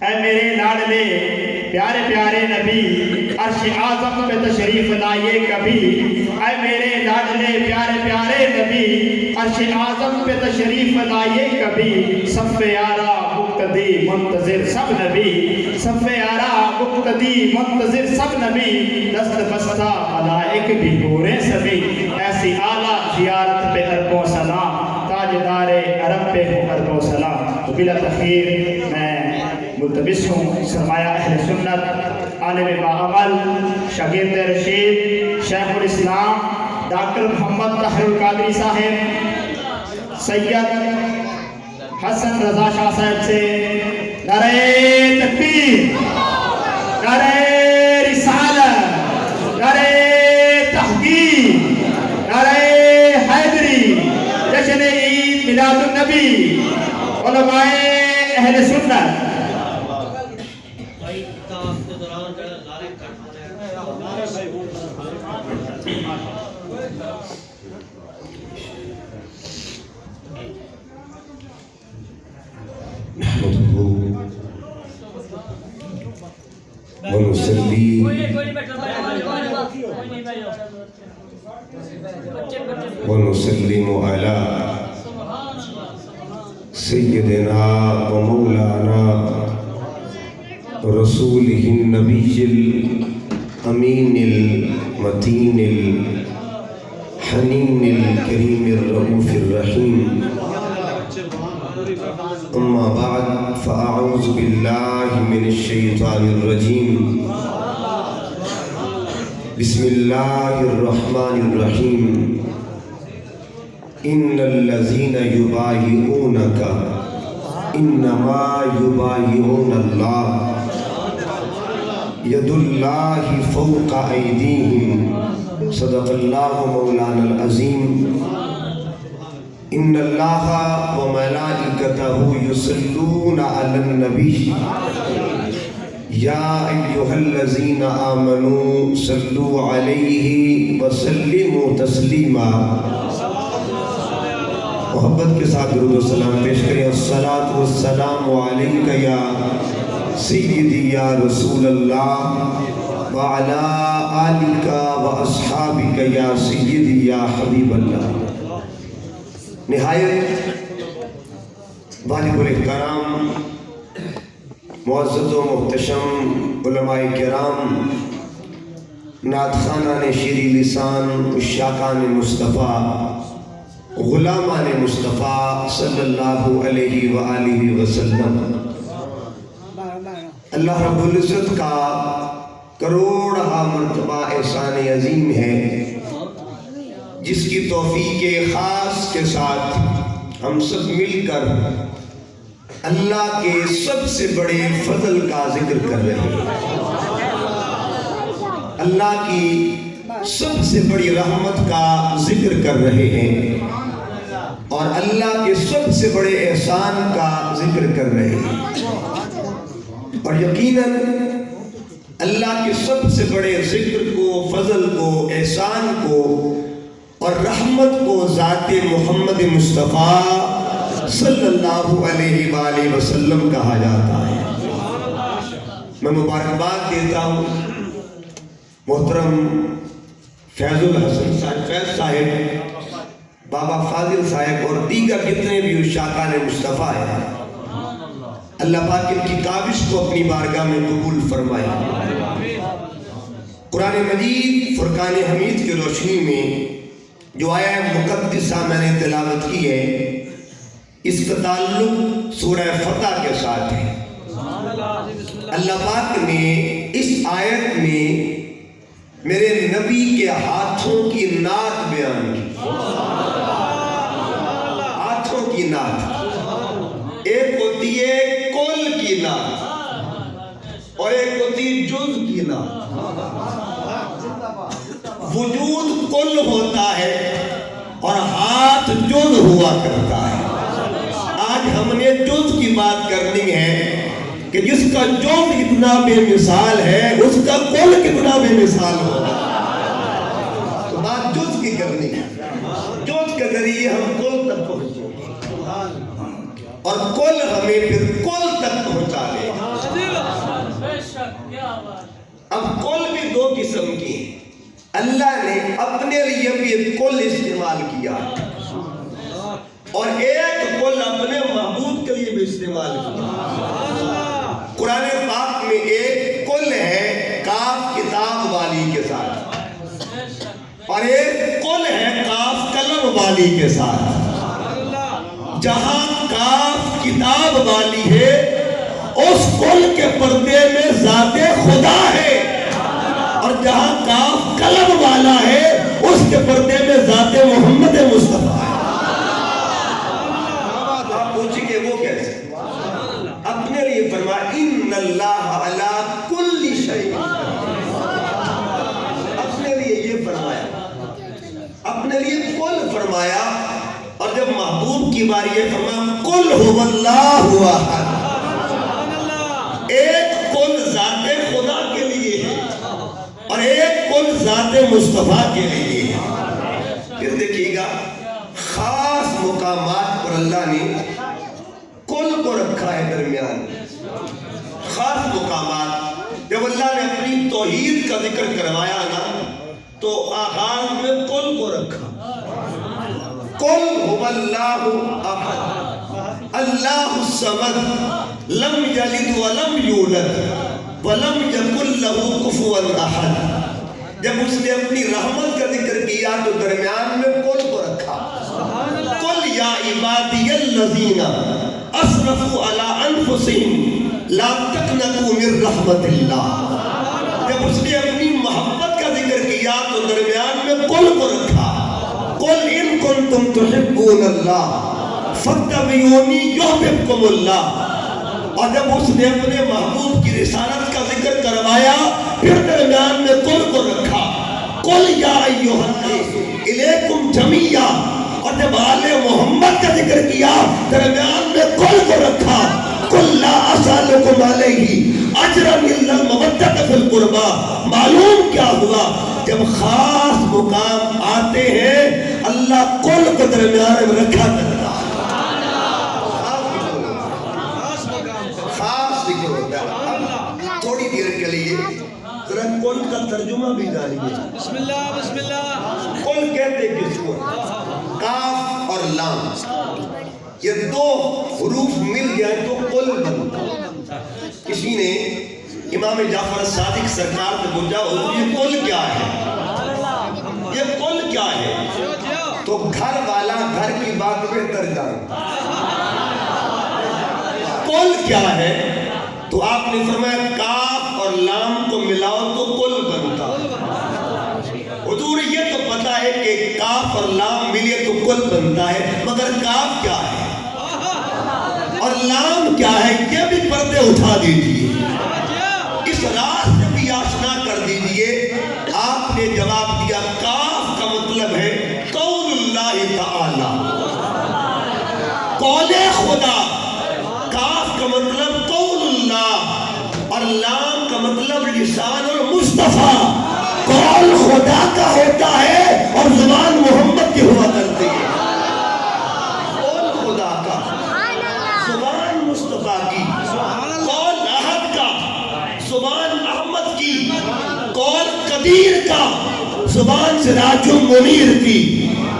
اے میرے لاڈلے پیارے پیارے نبی عرش اعظم پہ تشریف لائیے کبھی، اے میرے لاڈلے پیارے پیارے نبی عرش اعظم پہ تشریف لائیے کبھی، صف یارا مقتدی منتظر سب نبی، صف یارا مقتدی منتظر سب نبی، دست بستہ ملائک بھی پورے سبھی، ایسی اعلیٰ زیارت پہ اربوں سلام، تاجدار عرب پہ ہوں اربوں سلام۔ تو بلا تخیر میں ملتمس ہوں سرمایہ اہل سنت عالم باعمل شاگرد رشید شیخ الاسلام ڈاکٹر محمد طاہر القادری صاحب سید حسن رضا شاہ صاحب سے نعرہ تکبیر، نعرہ رسالت، نعرہ تحقیق، نعرہ حیدری، جشن عید میلاد النبی، علماء اہل سنت۔ ونسلم على سيدنا ومولانا رسوله النبي الأمين المتين الحنين الكريم الرؤوف الرحيم، أما بعد فأعوذ بالله من الشيطان الرجيم، بسم الله الرحمن الرحيم، إن الذين يبايعونك إنما يبايعون الله يد الله فوق أيديهم، صدق الله مولانا العظيم۔ إن الله وملائكته يصلون على النبي يا أيها الذين آمنوا صلوا عليه وسلموا تسلیما۔ محبت کے ساتھ درود و سلام پیش کریں۔ الصلاۃ والسلام علیک یا سیدی یا رسول اللہ وعلی آلک واصحابک یا سیدی یا حبیب اللہ۔ نہایت والد الاحترام معزز و محتشم علماء کرام، نعت خوانان شیریں لسان، عشاقان مصطفیٰ، غلامان مصطفیٰ صلی اللہ علیہ وآلہ وسلم، اللہ رب العزت کا کروڑہ مرتبہ احسان عظیم ہے جس کی توفیق خاص کے ساتھ ہم سب مل کر اللہ کے سب سے بڑے فضل کا ذکر کر رہے ہیں، اللہ کی سب سے بڑی رحمت کا ذکر کر رہے ہیں، اور اللہ کے سب سے بڑے احسان کا ذکر کر رہے ہیں، اور یقیناً اللہ کے سب سے بڑے ذکر کو، فضل کو، احسان کو اور رحمت کو ذات محمد مصطفیٰ صلی اللہ علیہ وآلہ وسلم کہا جاتا ہے۔ میں مبارکباد دیتا ہوں محترم فیض الحسن صاحب، بابا فاضل صاحب اور دیگر جتنے بھی عشاقان مصطفیٰ ہیں، اللہ پاک ان کی کاوش کو اپنی بارگاہ میں قبول فرمائے۔ قرآن مجید فرقان حمید کی روشنی میں جو آیہ مقدسہ میں نے تلاوت کی ہے، اس کا تعلق سورہ فتح کے ساتھ ہے۔ اللہ پاک نے اس آیت میں میرے نبی کے ہاتھوں کی نعت بیان کی، ہاتھوں کی نعت، ایک ہوتی ہے کل کی نعت اور ایک ہوتی ہے جز کی نعت۔ وجود کل ہوتا ہے اور ہاتھ جز ہوا کرتا ہے۔ آج ہم نے جز کی بات کرنی ہے کہ جس کا جز اتنا بے مثال ہے اس کا کل کتنا بے مثال ہوگا۔ تو بات جز کی کرنی ہے، جز کے ذریعے ہم کل تک پہنچیں اور کل ہمیں پھر کل تک پہنچا دے۔ اپنے لیے بھی ایک کل استعمال کیا اور ایک کل اپنے محبوب کے لیے بھی استعمال کیا۔ قرآن پاک میں ایک کل ہے کاف کتاب والی کے ساتھ اور ایک کل ہے کاف قلم والی کے ساتھ۔ جہاں کاف کتاب والی ہے اس کل کے پردے میں ذات خدا ہے، اور جہاں کاف قلم والا ہے اس کے پردے میں ذات محمد مصطفیٰ ہے۔ آپ پوچھیں گے وہ کیسے؟ اپنے لیے فرمایا ان اللہ علی کل شیء، اپنے لیے یہ فرمایا، اپنے لیے کل فرمایا، اور جب محبوب کی باری ہے فرمایا قل هو اللہ احد، ایک کل ذات خدا کے لیے ہے اور ایک کل ذات مصطفیٰ کے لیے ہے۔ پھر دیکھیے گا خاص مقامات پر اللہ نے کل کو رکھا ہے درمیان، خاص مقامات۔ جب اللہ نے اپنی توحید کا ذکر کروایا نا تو آغاز میں کل کو رکھا، قل هو اللہ احد اللہ الصمد لم یلد ولم یولد ولم یکن لہ کفوا احد۔ جب اس نے اپنی رحمت کا ذکر کیا تو درمیان میں قل کو رکھا، قل یا عبادی الذین اسرفوا علی انفسہم لا تقنطوا من رحمت اللہ۔ جب اس نے اپنی محبت کا ذکر کیا تو درمیان میں قل کو رکھا، قل ان کنتم تحبون اللہ فاتبعونی یحببکم اللہ۔ اور جب اس نے اپنے محبوب کی رسالت کا ذکر کروایا پھر درمیان میں قل کو رکھا، قل یا ایھا الناس الیکم جمیعا۔ اور جب آل محمد کا ذکر کیا درمیان میں قل کو رکھا، قل لا اسألکم علیہ اجرا الا المودۃ فی القربی۔ معلوم کیا ہوا؟ جب خاص مقام آتے ہیں اللہ قل کو درمیان میں رکھا کرتا ہے، خاص ذکر ہوتا ہے۔ تھوڑی دیر کے لیے ذرا قل کا ترجمہ بھی جانیے۔ بسم اللہ بسم اللہ۔ قل کہتے کس کو؟ کاف اور لام، یہ دو حروف مل جائیں تو قل بنتا۔ کسی نے امام جعفر صادق سرکار سے پوچھا یہ قل کیا ہے، یہ قل کیا ہے؟ تو گھر والا گھر کی بات بہتر جانتا۔ قل کیا ہے؟ تو آپ نے فرمایا کاف اور لام کو ملاؤ تو قل بنتا۔ حضور یہ تو پتا ہے کہ کاف اور لام ملے تو قل بنتا ہے، مگر کاف کیا ہے اور لام کیا ہے یہ بھی پردے اٹھا دیجیے، اس راز سے بھی آشنا کر دیجیے۔ آپ نے جواب دیا کاف کا مطلب ہے قول اللہ تعالی، قول خدا۔ کاف کا مطلب قول اللہ اور لام کا مطلب لسان المصطفیٰ۔ قول خدا کا ہوتا ہے اور زبان محمد کی ہوا کرتی ہے، قول خدا کا، زبان مصطفیٰ کی، قول احد کا، زبان احمد کی، قول قدیر کا، زبان سراج منیر کی،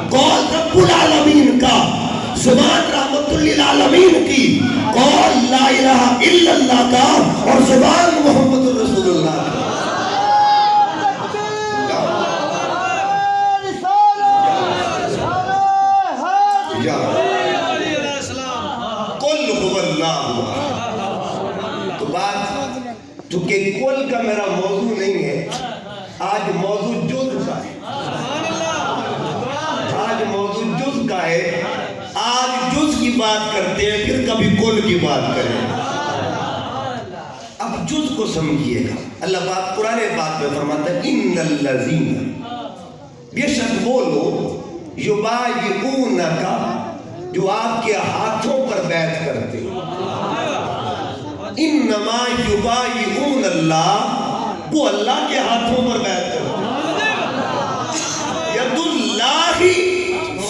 قول رب العالمین کا، زبان رحمت للعالمین کی، قول لا الہ الا اللہ کا اور زبان محمد رسول اللہ کا۔ قل هو اللہ۔ تو بات چونکہ قل کا میرا موضوع نہیں ہے، آج موضوع جز کا ہے، آج موضوع جز کا ہے۔ آج جز کی بات کرتے ہیں پھر کبھی قل کی بات کریں۔ اب جز کو سمجھیے گا، اللہ پاک قرآن پاک میں فرماتا ہے ان الذین، بے شک وہ لوگ یبایعونک، جو آپ کے ہاتھوں پر بیعت کرتے ہیں، انما یبایعون اللہ، وہ اللہ کے ہاتھوں پر بیعت کرتے ہیں۔ ید اللہ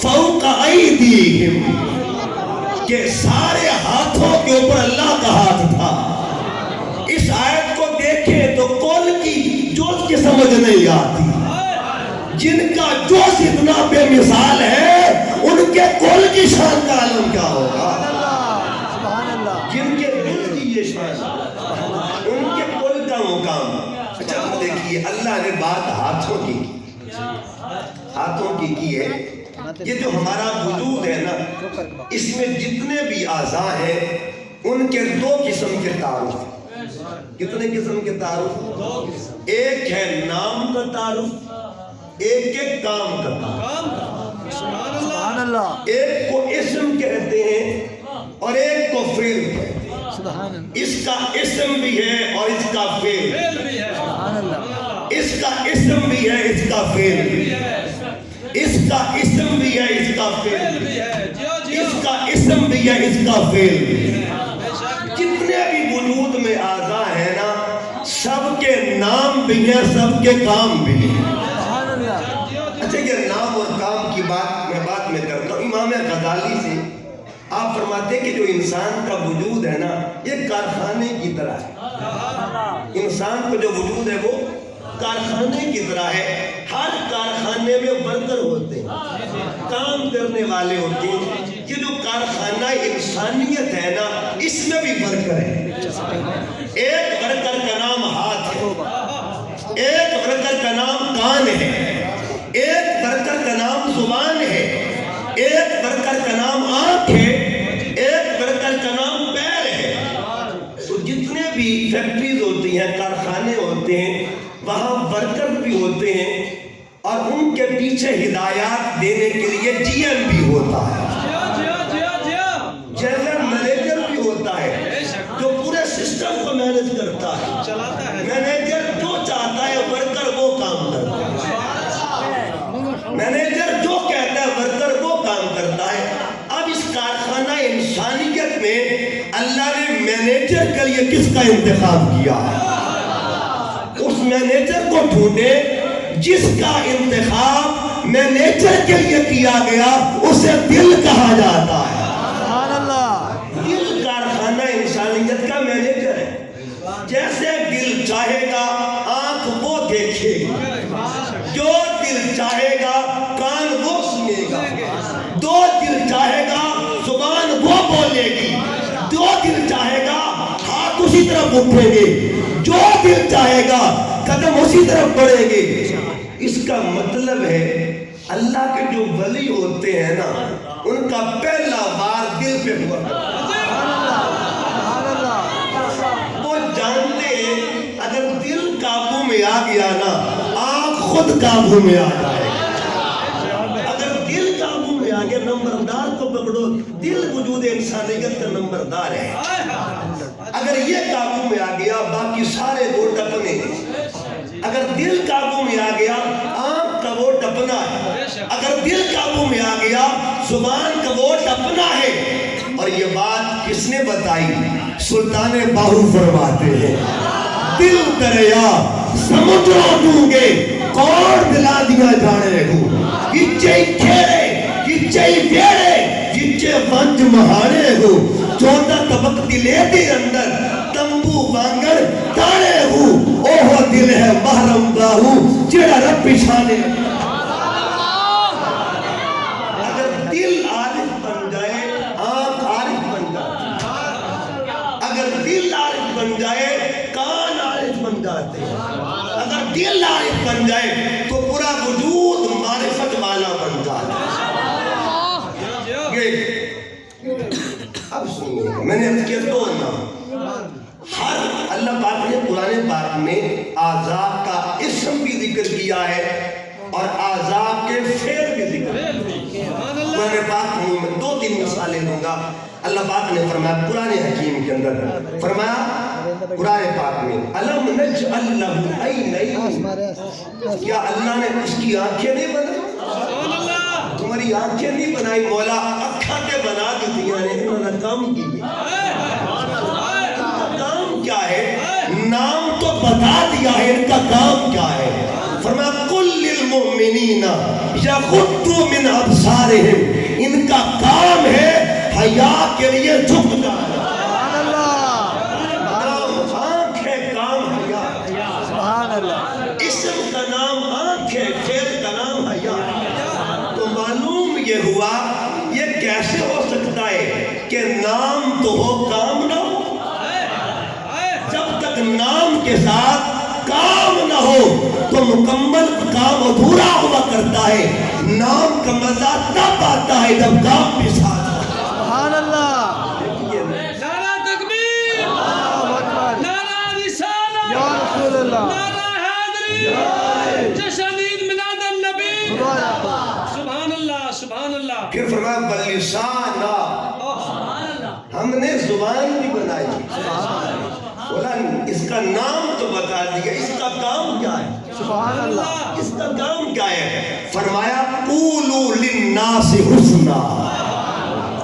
فوق ایدیہم، کہ سارے ہاتھوں کے اوپر اللہ کا ہاتھ تھا۔ اس آیت کو دیکھیں تو قول کی جز کی سمجھ نہیں آتی، جن کا جو اتنا بے مثال ہے ان کے کل کی شان کا عالم کیا ہوگا؟ جن کے دل کی یہ شان ان کے کل کا مقام۔ اچھا دیکھیے اللہ نے بات ہاتھوں کی ہے۔ یہ جو ہمارا وجود ہے نا اس میں جتنے بھی اعضاء ہیں ان کے دو قسم کے تعارف۔ کتنے قسم کے تعارف؟ ایک ہے نام کا تعارف، ایک ہے کام کا تعارف۔ سبحان اللہ، ایک کو اسم کہتے ہیں اور ایک کو فعل کہتے ہیں۔ سبحان اللہ، اس کا اسم بھی ہے اور اس کا فعل بھی ہے۔ سبحان اللہ، اس کا اسم بھی ہے، اس کا فعل بھی ہے۔ اس کا اسم بھی ہے، اس کا فعل بھی ہے۔ اس کا اسم بھی ہے، اس کا فعل بھی ہے۔ جتنے بھی وجود میں اعضاء ہیں نا سب کے نام بھی ہیں، سب کے کام بھی ہیں۔ سبحان اللہ۔ اچھا یہ نام اور کام کی بات میں کرتا ہوں۔ امام غزالی سے آپ فرماتے ہیں کہ جو انسان کا وجود ہے نا یہ کارخانے کی طرح ہے۔ انسان کا جو وجود ہے وہ کارخانے کی طرح ہے۔ ہر کارخانے میں ورکر ہوتے ہیں، کام کرنے والے ہوتے ہیں۔ یہ جو کارخانہ انسانیت ہے نا اس میں بھی ورکر ہے۔ ایک ورکر کا نام ہاتھ ہے، ایک ورکر کا نام کان ہے، ایک ورکر کا نام زبان ہے، ایک ورکر کا نام آنکھ ہے، ایک ورکر کا نام پیر ہے۔ تو جتنے بھی فیکٹریز ہوتی ہیں، کارخانے ہوتے ہیں، وہاں ورکر بھی ہوتے ہیں اور ان کے پیچھے ہدایات دینے کے لیے جی ایم بھی ہوتا ہے، جنرل مینیجر بھی ہوتا ہے جو پورے سسٹم کو مینیج کرتا ہے۔ مینیجر جو چاہتا ہے ورکر وہ کام کرتا ہے، مینیجر جو کہتا ہے ورکر وہ کام کرتا ہے۔ اب اس کارخانہ انسانیت میں اللہ نے مینیجر کے لیے کس کا انتخاب کیا ہے؟ اس مینیجر کو ڈھونڈے جس کا انتخاب مینیجر کے لیے کیا گیا اسے دل کہا جاتا ہے۔ سبحان اللہ، دل کارخانہ انسانیت کا مینیجر ہے۔ جیسے دل چاہے گا آنکھ وہ دیکھے گا، جو دل چاہے گا کان وہ سنے گا، جو دل چاہے گا زبان وہ بولے گی، جو دل چاہے گا ہاتھ اسی طرف اٹھیں گے، جو دل چاہے گا قدم اسی طرف بڑھیں گے۔ اس کا مطلب ہے اللہ کے جو ولی ہوتے ہیں نا ان کا پہلا وار دل پہ ہوا۔ وہ جانتے ہیں اگر دل قابو میں آ گیا نا آنکھ خود قابو میں آ جائے گا۔ اگر دل قابو میں آ گیا، نمبردار کو پکڑو، دل وجود انسانیت کا نمبردار ہے۔ اگر یہ قابو میں آ گیا باقی سارے ووٹ اپنے۔ اگر دل قابو میں آ گیا آنکھ کا ووٹ اپنا ہے، اگر دل قابو میں آ گیا زبان کا ووٹ اپنا ہے۔ اور یہ بات کس نے بتائی؟ سلطان باہو فرماتے ہیں دل دریا سمجھو دوں گے کون دلا دیا جانے ہوں، کچے کھیرے کچے بیڑے کچے ونج مہانے ہوں، 14 طبق دلے دے اندر تمبو وانگر تاڑے ہوں، اوہ دل ہے محرم باہو جڑا رب پچھانے۔ اگر دل عارف بن جائے آنکھ عارف بن جاتی، اگر دل عارف بن جائے کان عارف بن جاتے، اگر دل عارف بن جائے تو پورا وجود معرفت والا بن جاتا۔ اب سنیے میں نے عرض کیا دو نام، ہر اللہ پاک نے قرآن پاک میں اعضاء کا اسم بھی ذکر کیا ہے اور اعضاء کے فعل بھی ذکر کیا۔ قرآن پاک میں 2-3 مثالیں دوں گا۔ اللہ پاک نے فرمایا قرآن حکیم کے اندر، فرمایا قرآن پاک میں الم نجعل لہ عینین، کیا اللہ نے اس کی آنکھیں نہیں بنائی؟ تمہاری آنکھیں نہیں بنائی مولا، اکھاتے بنا دی دیا نے، انہوں نے کام کی۔ کام کیا ہے؟ نام تو بتا دیا ہے، ان کا کام کیا ہے؟ فرمایا قل للمؤمنین یغضوا من ابصارہم، ان کا کام ہے حیا کے لیے جھک جانا۔ آنکھ ہے، کام حیا۔ اسم کا نام آنکھ ہے، فعل کا نام تک نام کے ساتھ کام نہ ہو تو مکمل کام ادھورا ہوا کرتا ہے. نام کا مزہ تب آتا ہے جب کام بھی ساتھ ہو. سبحان اللہ. نعرہ تکبیر، اللہ اکبر. نعرہ رسالہ، یا رسول اللہ. نعرہ حیدری، جشن عید میلاد النبی. سبحان اللہ. سبحان اللہ، سبحان اللہ. پھر فرمایا بلسانہ، ہم نے زبان بھی بنائی. بولا اس کا نام تو بتا دیا، اس کا کام کیا ہے؟ سبحان اللہ. اس کا کام کیا ہے؟ فرمایا قولوا للناس حسنا.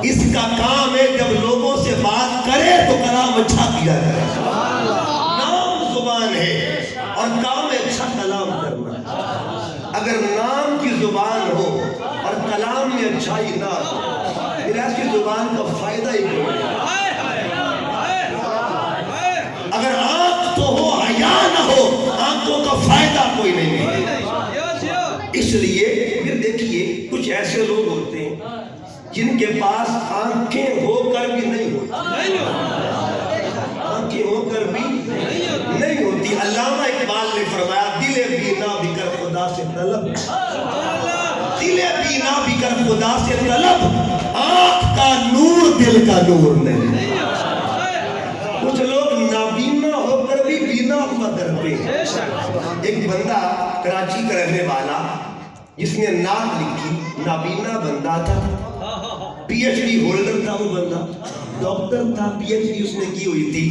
اس کا کام ہے جب لوگوں سے بات کرے تو کلام اچھا کیا جائے. نام زبان ہے اور کام ہے اچھا کلام کرنا. اگر نام کی زبان ہو اور کلام میں اچھائی نہ ہو پھر ایسی زبان کا فائدہ ہی کوئی نہیں. ہائے ہائے ہائے ہائے. اگر آنکھ تو ہو حیا نہ ہو آنکھوں کا فائدہ کوئی نہیں ہے. اس لیے پھر دیکھیے کچھ ایسے لوگ ہوتے ہیں جن کے پاس آنکھیں ہو کر بھی نہیں ہوتی. آنکھیں ہو کر بھی نہیں ہوتی. علامہ اقبال نے فرمایا دل بینا بھی کر خدا سے طلب، دل بینا بھی کر خدا سے طلب، آنکھ کا نور دل کا نور نہیں. کچھ لوگ نابینا ہو کر بھی بینا ہوا کرتے ہیں. ایک بندہ کراچی کا رہنے والا جس نے نعت لکھی، نابینا بندہ تھا، پی ایچ ڈی ہولڈر تھا. وہ بندہ ڈاکٹر تھا، پی ایچ ڈی اس نے کی ہوئی تھی.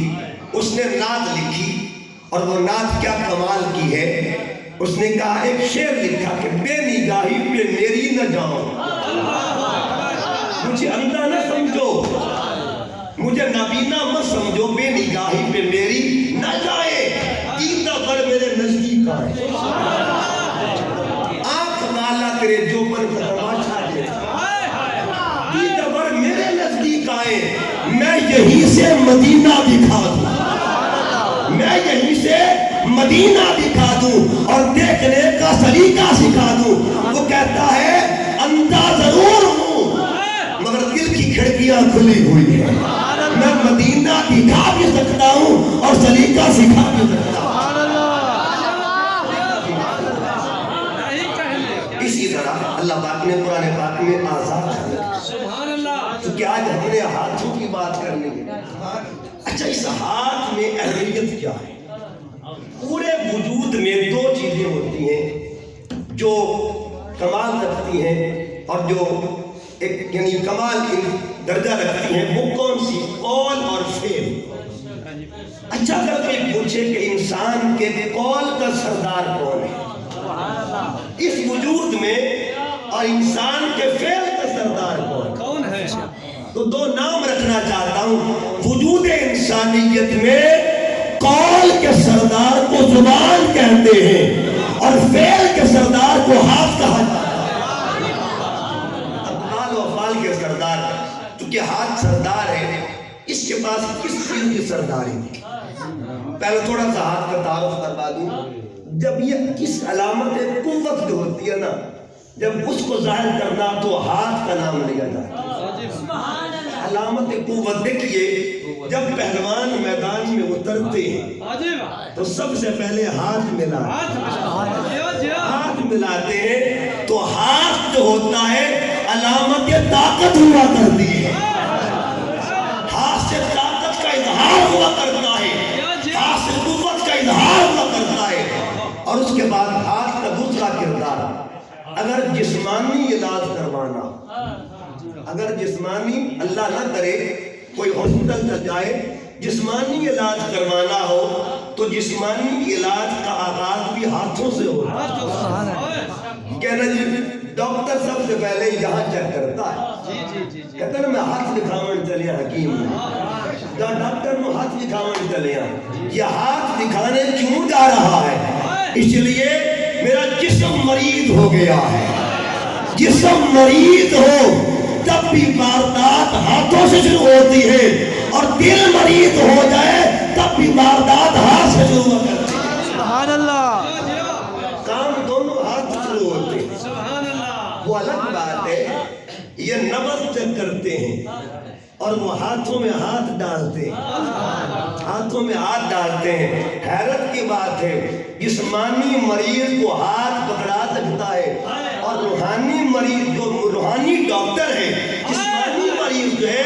اس نے نعت لکھی اور وہ نعت کیا کمال کی ہے. اس نے کہا ایک شعر لکھا کہ بے نگاہی پہ میری نہ جاؤ، مجھے اندھا نہ سمجھو، مجھے نابینا مت سمجھو، بے نگاہی پہ میری نہ جائے، دیدہ پر میرے نزدیک آئے. آنکھ والا تیرے جوبن کا تماشا دے، دیدہ پر میرے نزدیک آئے. میں یہیں سے مدینہ دکھا دوں، میں یہیں سے مدینہ دکھا دوں اور دیکھنے کا سلیقہ سکھا دوں. وہ کہتا ہے اندھا ضرور ہوں مگر دل کی کھڑکیاں کھلی ہوئی ہیں. میں مدینہ دکھا بھی سکتا ہوں اور سلیقہ سکھا بھی سکتا ہوں. اسی طرح اللہ پاک نے قرآن پاک میں آزاد کیا. سبحان اللہ. تو کیا آج ہم نے ہاتھوں کی بات کرنی ہے. اچھا اس ہاتھ میں اہمیت کیا ہے؟ پورے وجود میں دو چیزیں ہوتی ہیں جو کمال رکھتی ہیں اور جو ایک یعنی کمال درجہ رکھتی ہیں. وہ کون سی؟ قول اور فعل. اچھا اگر کوئی پوچھے کہ انسان کے قول کا سردار کون ہے اس وجود میں اور انسان کے فعل کا سردار کون ہے؟ تو دو نام رکھنا چاہتا ہوں. وجود انسانیت میں قول کے سردار کو زبان کہتے ہیں اور فعل کے سردار کو ہاتھ کہا جاتا ہے. اقوال و افعال کے سردار کیونکہ ہاتھ سردار ہے. اس کے پاس کس چیز کی سرداری تھی؟ پہلے تھوڑا سا ہاتھ کا تعارف کروا دوں. جب یہ کس علامت قوت جو ہوتی ہے نا جب اس کو ظاہر کرنا تو ہاتھ کا نام لیا جاتا ہے. علامت قوت دیکھیے جب پہلوان میدان میں اترتے ہیں تو سب سے پہلے ہاتھ ملاتے ہیں. تو ہاتھ جو ہوتا ہے علامت طاقت ہوا کرتی ہے. ہاتھ سے طاقت کا اظہار ہوا کرتا ہے، ہاتھ سے قوت کا اظہار ہوا کرتا ہے. اور اس کے بعد ہاتھ کا دوسرا کردار اگر جسمانی علاج کروانا، اگر جسمانی اللہ نہ کرے کوئی ہاسپٹل تک جائے جسمانی علاج کروانا ہو تو جسمانی علاج کا آغاز بھی ہاتھوں سے ہوتا ہے. کہنا جی ڈاکٹر سب سے پہلے یہاں چیک کرتا ہے. کہتا ہے نا میں ہاتھ دکھاون چلے حکیم ڈاکٹر میں ہاتھ دکھاون چلے. یہ ہاتھ دکھانے کیوں جا رہا ہے؟ اس لیے میرا جسم مریض ہو گیا ہے. جسم مریض ہو تب بھی واردات ہاتھوں سے شروع ہوتی ہے اور دل مریض ہو جائے تب بھی واردات ہاتھ سے شروع ہوتی ہے. سبحان اللہ. کام دونوں ہاتھ سے شروع ہوتے ہیں. سبحان اللہ. وہ الگ بات ہے. یہ نبض چیک کرتے ہیں اور وہ ہاتھوں میں ہاتھ ڈالتے ہیں، ہاتھوں میں ہاتھ ڈالتے ہیں۔ حیرت کی بات ہے، جسمانی مریض کو ہاتھ پکڑا سکتا ہے اور روحانی مریض جو روحانی ڈاکٹر ہے، جسمانی مریض جو ہے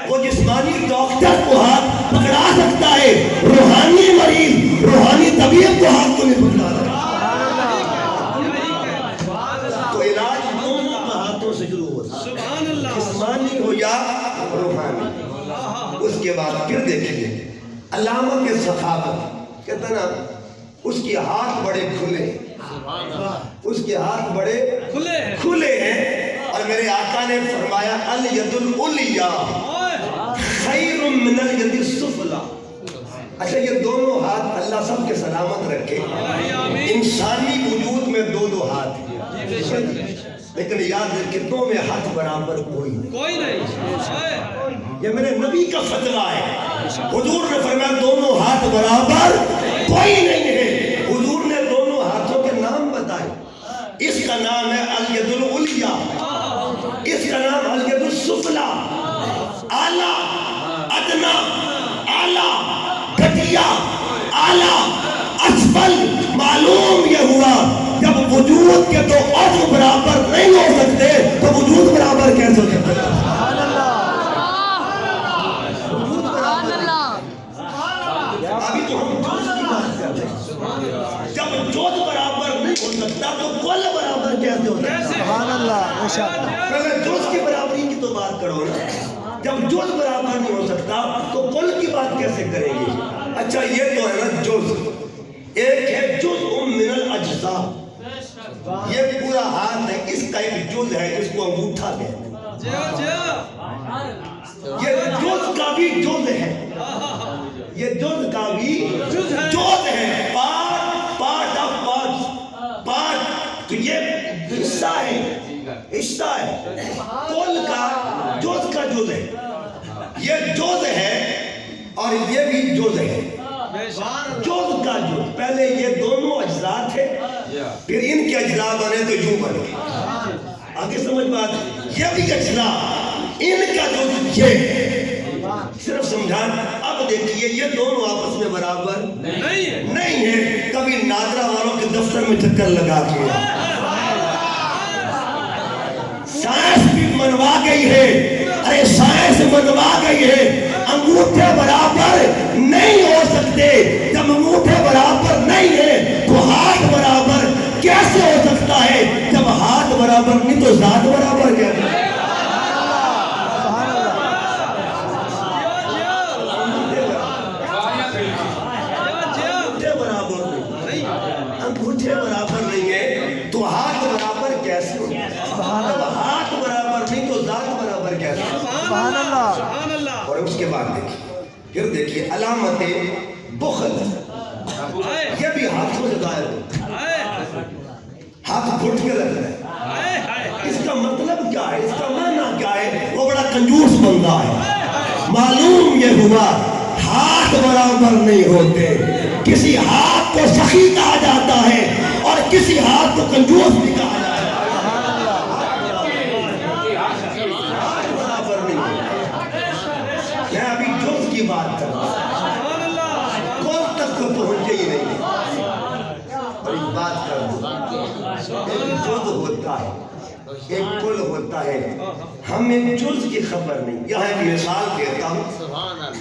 وہ جسمانی ڈاکٹر کو ہاتھ پکڑا سکتا ہے، روحانی مریض روحانی طبیب کو ہاتھ کو نہیں پکڑا سکتا۔ تو علاج دونوں کا ہاتھوں سے شروع ہوتا ہے، جسمانی ہو یا روحانی۔ اس کے بعد پھر دیکھیے علامہ کے سخاوت، کہتے ہیں نا اس کے ہاتھ بڑے کھلے، اس کے ہاتھ بڑے کھلے ہیں، اور میرے آقا نے فرمایا الید العلیٰ خیر من الید السفلیٰ۔ اچھا یہ دونوں ہاتھ اللہ سب کے سلامت رکھے۔ انسانی وجود میں دو دو ہاتھ ہیں، لیکن یاد رکھے دو میں ہاتھ برابر کوئی نہیں۔ یہ میرے نبی کا فتویٰ ہے، حضور نے فرمایا دونوں ہاتھ برابر کوئی نہیں ہے۔ حضور نے دونوں ہاتھوں کے نام بتائے، اس کا نام ہے الید العلیٰ، اس کا نام الید السفلیٰ، اعلیٰ ادنا، اعلیٰ گھٹیا، اعلیٰ اسفل۔ معلوم یہ ہوا جب وجود کے دو عضو برابر نہیں ہو سکتے تو وجود برابر کیسے ہو سکتے؟ ابھی تو ہم جوز کی بات کر رہے ہیں، جب جوز برابر نہیں ہو سکتا تو کل برابر کیسے ہو سکتا؟ سبحان اللہ، پہلے جوز کی برابری کی تو بات کرو نا، جب جوز برابر نہیں ہو سکتا تو کل کی بات کیسے کریں گے؟ اچھا یہ تو ہے نا جوز، ایک ہے جزء من الاجزاء، یہ پورا ہاتھ ہے، اس کا ایک جز ہے جس کو انگوٹھا کہتے ہیں، یہ جز کا بھی جز ہے، یہ جز کا بھی جز ہے، پارٹ آف پارٹ، تو یہ حصہ ہے، کل کا جز کا جز ہے، یہ جز ہے اور یہ بھی جز ہے، جز کا جز۔ پہلے یہ دونوں اجزاء تھے، پھر ان کے اجزاء بنے تو یوں بنے، آگے سمجھ بات، یہ بھی اجزاء، ان کا جز یہ صرف سمجھان۔ اب دیکھیے یہ دونوں آپس میں برابر نہیں ہے۔ کبھی نادرا والوں کے دفتر میں چکر لگا کے سائنس بھی منوا گئی ہے، ارے سائنس منوا گئی ہے انگوٹھے برابر نہیں ہو سکتے، جب انگوٹھے برابر نہیں ہے تو ہاتھ برابر کیسے ہو سکتا ہے؟ جب ہاتھ برابر نہیں تو ذات برابر کیسے؟ انگوٹھے برابر نہیں ہے تو ہاتھ برابر کیسے ہو؟ جب ہاتھ برابر نہیں تو ذات برابر کیسے؟ سبحان اللہ۔ اور اس کے بعد دیکھیے، پھر دیکھیے علامت بخل، یہ بھی ہاتھوں سے ظاہر ہوتا ہے، ہاتھ گھٹ کے لگ رہا ہے۔ اس کا مطلب کیا ہے، اس کا معنی کیا ہے؟ وہ بڑا کنجوس بندہ ہے۔ معلوم یہ ہوا ہاتھ برابر نہیں ہوتے، کسی ہاتھ کو سخی کہا جاتا ہے اور کسی ہاتھ کو کنجوس بھی کہا جاتا ہے۔ ہاتھ برابر نہیں ہوتے۔ میں ابھی جوز کی بات کر رہا ہوں، کون تک کو پہنچے ہی نہیں، اور ایک بات کر دوں، ایک جوز ہوتا ہے، ایک کل ہوتا ہے، ہمیں جوز کی خبر نہیں۔ یہاں ایک مثال دیتا ہوں،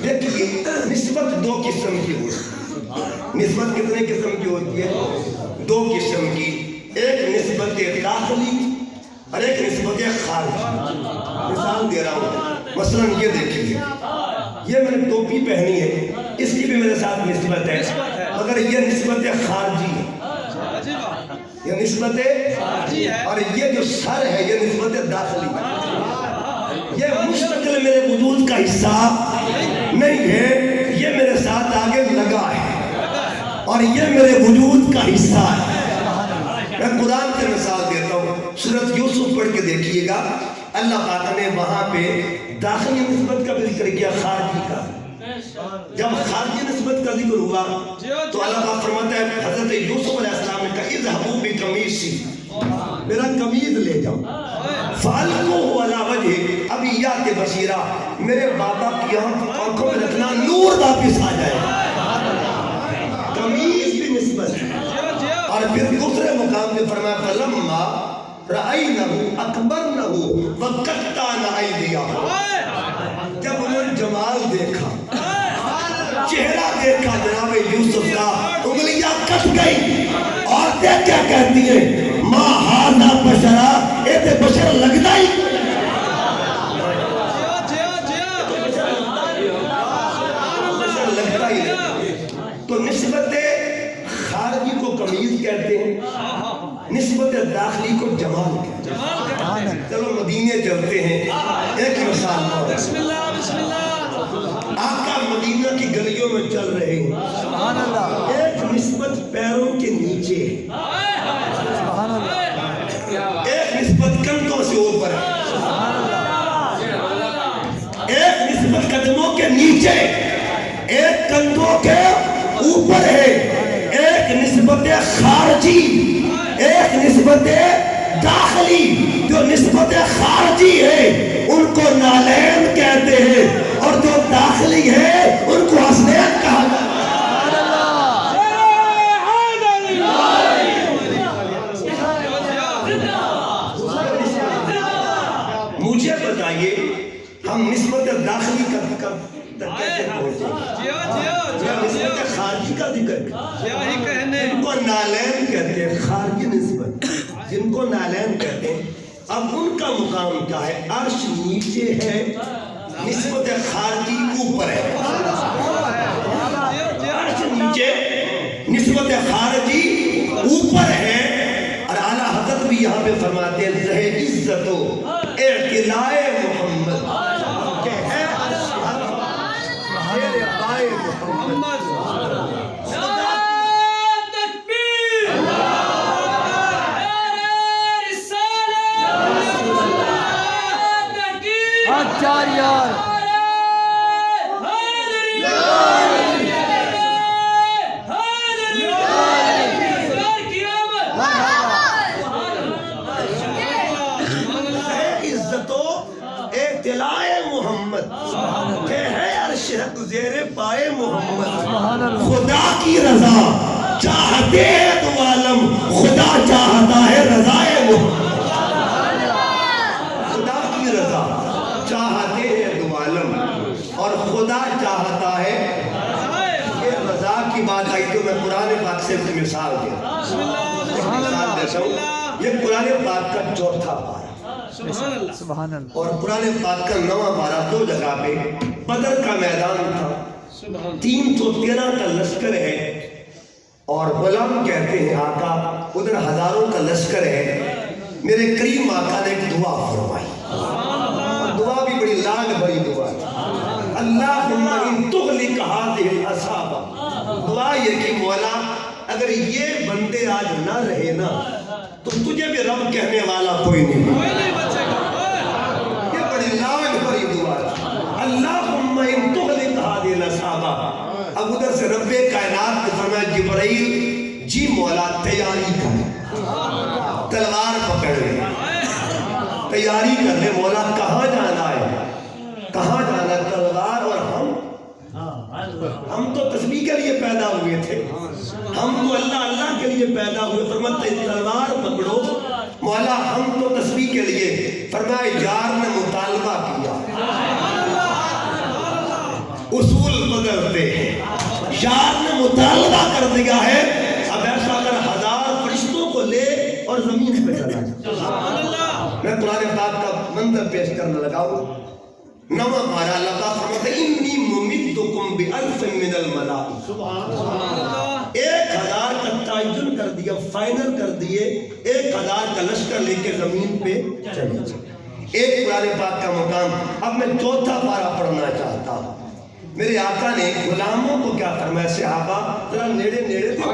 دیکھیے نسبت دو قسم کی ہوتی ہے، نسبت کتنے قسم کی ہوتی ہے؟ دو قسم کی، ایک نسبت داخلی اور ایک نسبت خارجی۔ مثال دے رہا ہوں، مثلا یہ دیکھیے، یہ میں نے ٹوپی پہنی ہے، اس کی بھی میرے ساتھ نسبت ہے، مگر یہ نسبت خارجی ہے، یہ نسبت خارجی ہے، اور یہ جو سر ہے یہ نسبت داخلی ہے، یہ مستقل میرے وجود کا حصہ نہیں ہے، یہ میرے ساتھ آگے لگا ہے اور یہ میرے وجود کا حصہ ہے۔ میں قرآن کی مثال دیتا ہوں، سورۃ یوسف پڑھ کے دیکھیے گا، اللہ پاک نے وہاں پہ داخلی نسبت کا بھی ذکر کیا، خارجی کا۔ جب خارجی نسبت کا ذکر ہوا تو اللہ پاک فرماتا ہے حضرت یوسف علیہ السلام نے کہا اذهبوا بقمیصی، میرا قمیض لے جاؤ، فَأَلْقُوهُ عَلَى وَجْهِهِ، اب یات بصیرہ، میرے بابا کی آنکھوں میں رکھنا، نور واپس آ جائے۔ قمیض بھی نسبت ہے۔ اور پھر دوسرے مقام پہ فرمایا فَلَمَّا رَأَيْنَهُ أَكْبَرْنَهُ وَقَطَّعْنَ أَيْدِيَهُمْ، جب انہوں نے جمال دیکھا، چہرہ دیکھا جناب یوسف کا، انگلیاں کٹ گئی، عورتیں کیا کہتی ہیں؟ ماں ہانا بشرا، اے تے بشر لگنا ہی بشر لگتا ہی نہیں۔ تو نسبت خارجی کو قمیض کہتے ہیں، نسبت داخلی کو جمال کہتے ہیں۔ چلو مدینے چلتے ہیں، ایک مثال بسم اللہ بسم اللہ۔ آقا مدینہ کی گلیوں میں چل رہے ہیں، ایک نسبت پیروں کے نیچے، ایک نسبت کندھوں سے اوپر ہے، ایک نسبت قدموں کے نیچے، ایک کندھوں کے اوپر ہے، ایک نسبت خارجی، ایک نسبت داخلی۔ جو نسبت خارجی ہے ان کو نالین کہتے ہیں، اور جو داخلی ہے ان کو حسنین کہا جاتا ہے۔ مجھے بتائیے ہم نسبت داخلی کا ذکر کیسے پہنچے؟ نسبت خارجی کا ذکر جن کو نالین کہتے ہیں، خارجی نسبت جن کو نالین کہتے ہیں، اب ان کا مقام کیا ہے؟ عرش نیچے ہے، نسبت خارجی اوپر ہے۔ عرش نیچے، نسبت خارجی اوپر ہے۔ اور اعلیٰ حضرت بھی یہاں پہ فرماتے ہیں زہ عزت و اعتلاء محمد کہ ہے اعتلاء محمد۔ زیر پائے محمد، خدا کی رضا چاہتے ہیں تو عالم، خدا چاہتا ہے رضائے محمد۔ خدا کی رضا چاہتے ہیں تو عالم، اور خدا چاہتا ہے یہ رضا کی بات آئی تو میں قرآن پاک سے مثال دیتا ہوں۔ یہ قرآن پاک کا چوتھا پارہ سبحان اللہ، اور قرآن پاک کا 9واں پارہ، دو جگہ پہ بدر کا میدان تھا، 313 کا لشکر ہے، اور غلام کہتے ہیں آقا ادھر ہزاروں کا لشکر ہے۔ میرے کریم آقا نے ایک دعا فرمائی، اور دعا بھی بڑی لاگ بڑی دعا ہے، اللہم ان تغلق هذه الاصحاب۔ دعا یہ کہ مولا اگر یہ بندے آج نہ رہے نا تو تجھے بھی رب کہنے والا کوئی نہیں۔ یہ بڑی لاگ بڑی دعا ہے، اللہم ان تغلق هذه الاصحاب۔ اب ادھر سے رب کائنات نے فرمایا جبرائیل جی مولا تیاری کر، تلوار پکڑ لے، تیاری کر لے مولا، کہاں جانا ہے، کہاں جانا ہے؟ تلوار اور ہم تو تسبیح کے لیے پیدا ہوئے تھے، ہم تو اللہ اللہ کے لیے پیدا ہوئے۔ فرماتے تلوار پکڑو مولا، ہم تو تسبیح کے لیے۔ فرمایا یار نے مطالبہ کیا، اصول بدلتے ہیں، یار نے مطالبہ کر دیا ہے اب ایسا اگر 1000 فرشتوں کو لے اور زمین پہ چلا جائے۔ میں قرآن پاک کا منظر پیش کرنے لگا ہوں، 9واں پارہ، اللہ پاک فرماتا ہے انی ممدکم بألف من الملائکہ۔ 1000 کا تعین کر دیا، فائنل کر دیے، 1000 کا لشکر لے کے زمین پہ چلے جائے۔ ایک قرآن پاک کا مقام۔ اب میں چوتھا پارہ پڑھنا چاہتا ہوں۔ میرے آقا نے غلاموں کو کیا فرمایا؟ صحابہ ذرا نیڑے نیڑے تو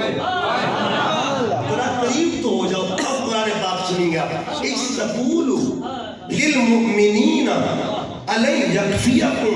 ذرا قریب تو ہو جاؤ۔ اب قرآن پاک سنیں گا، استقولوا للمؤمنین ألن يكفيكم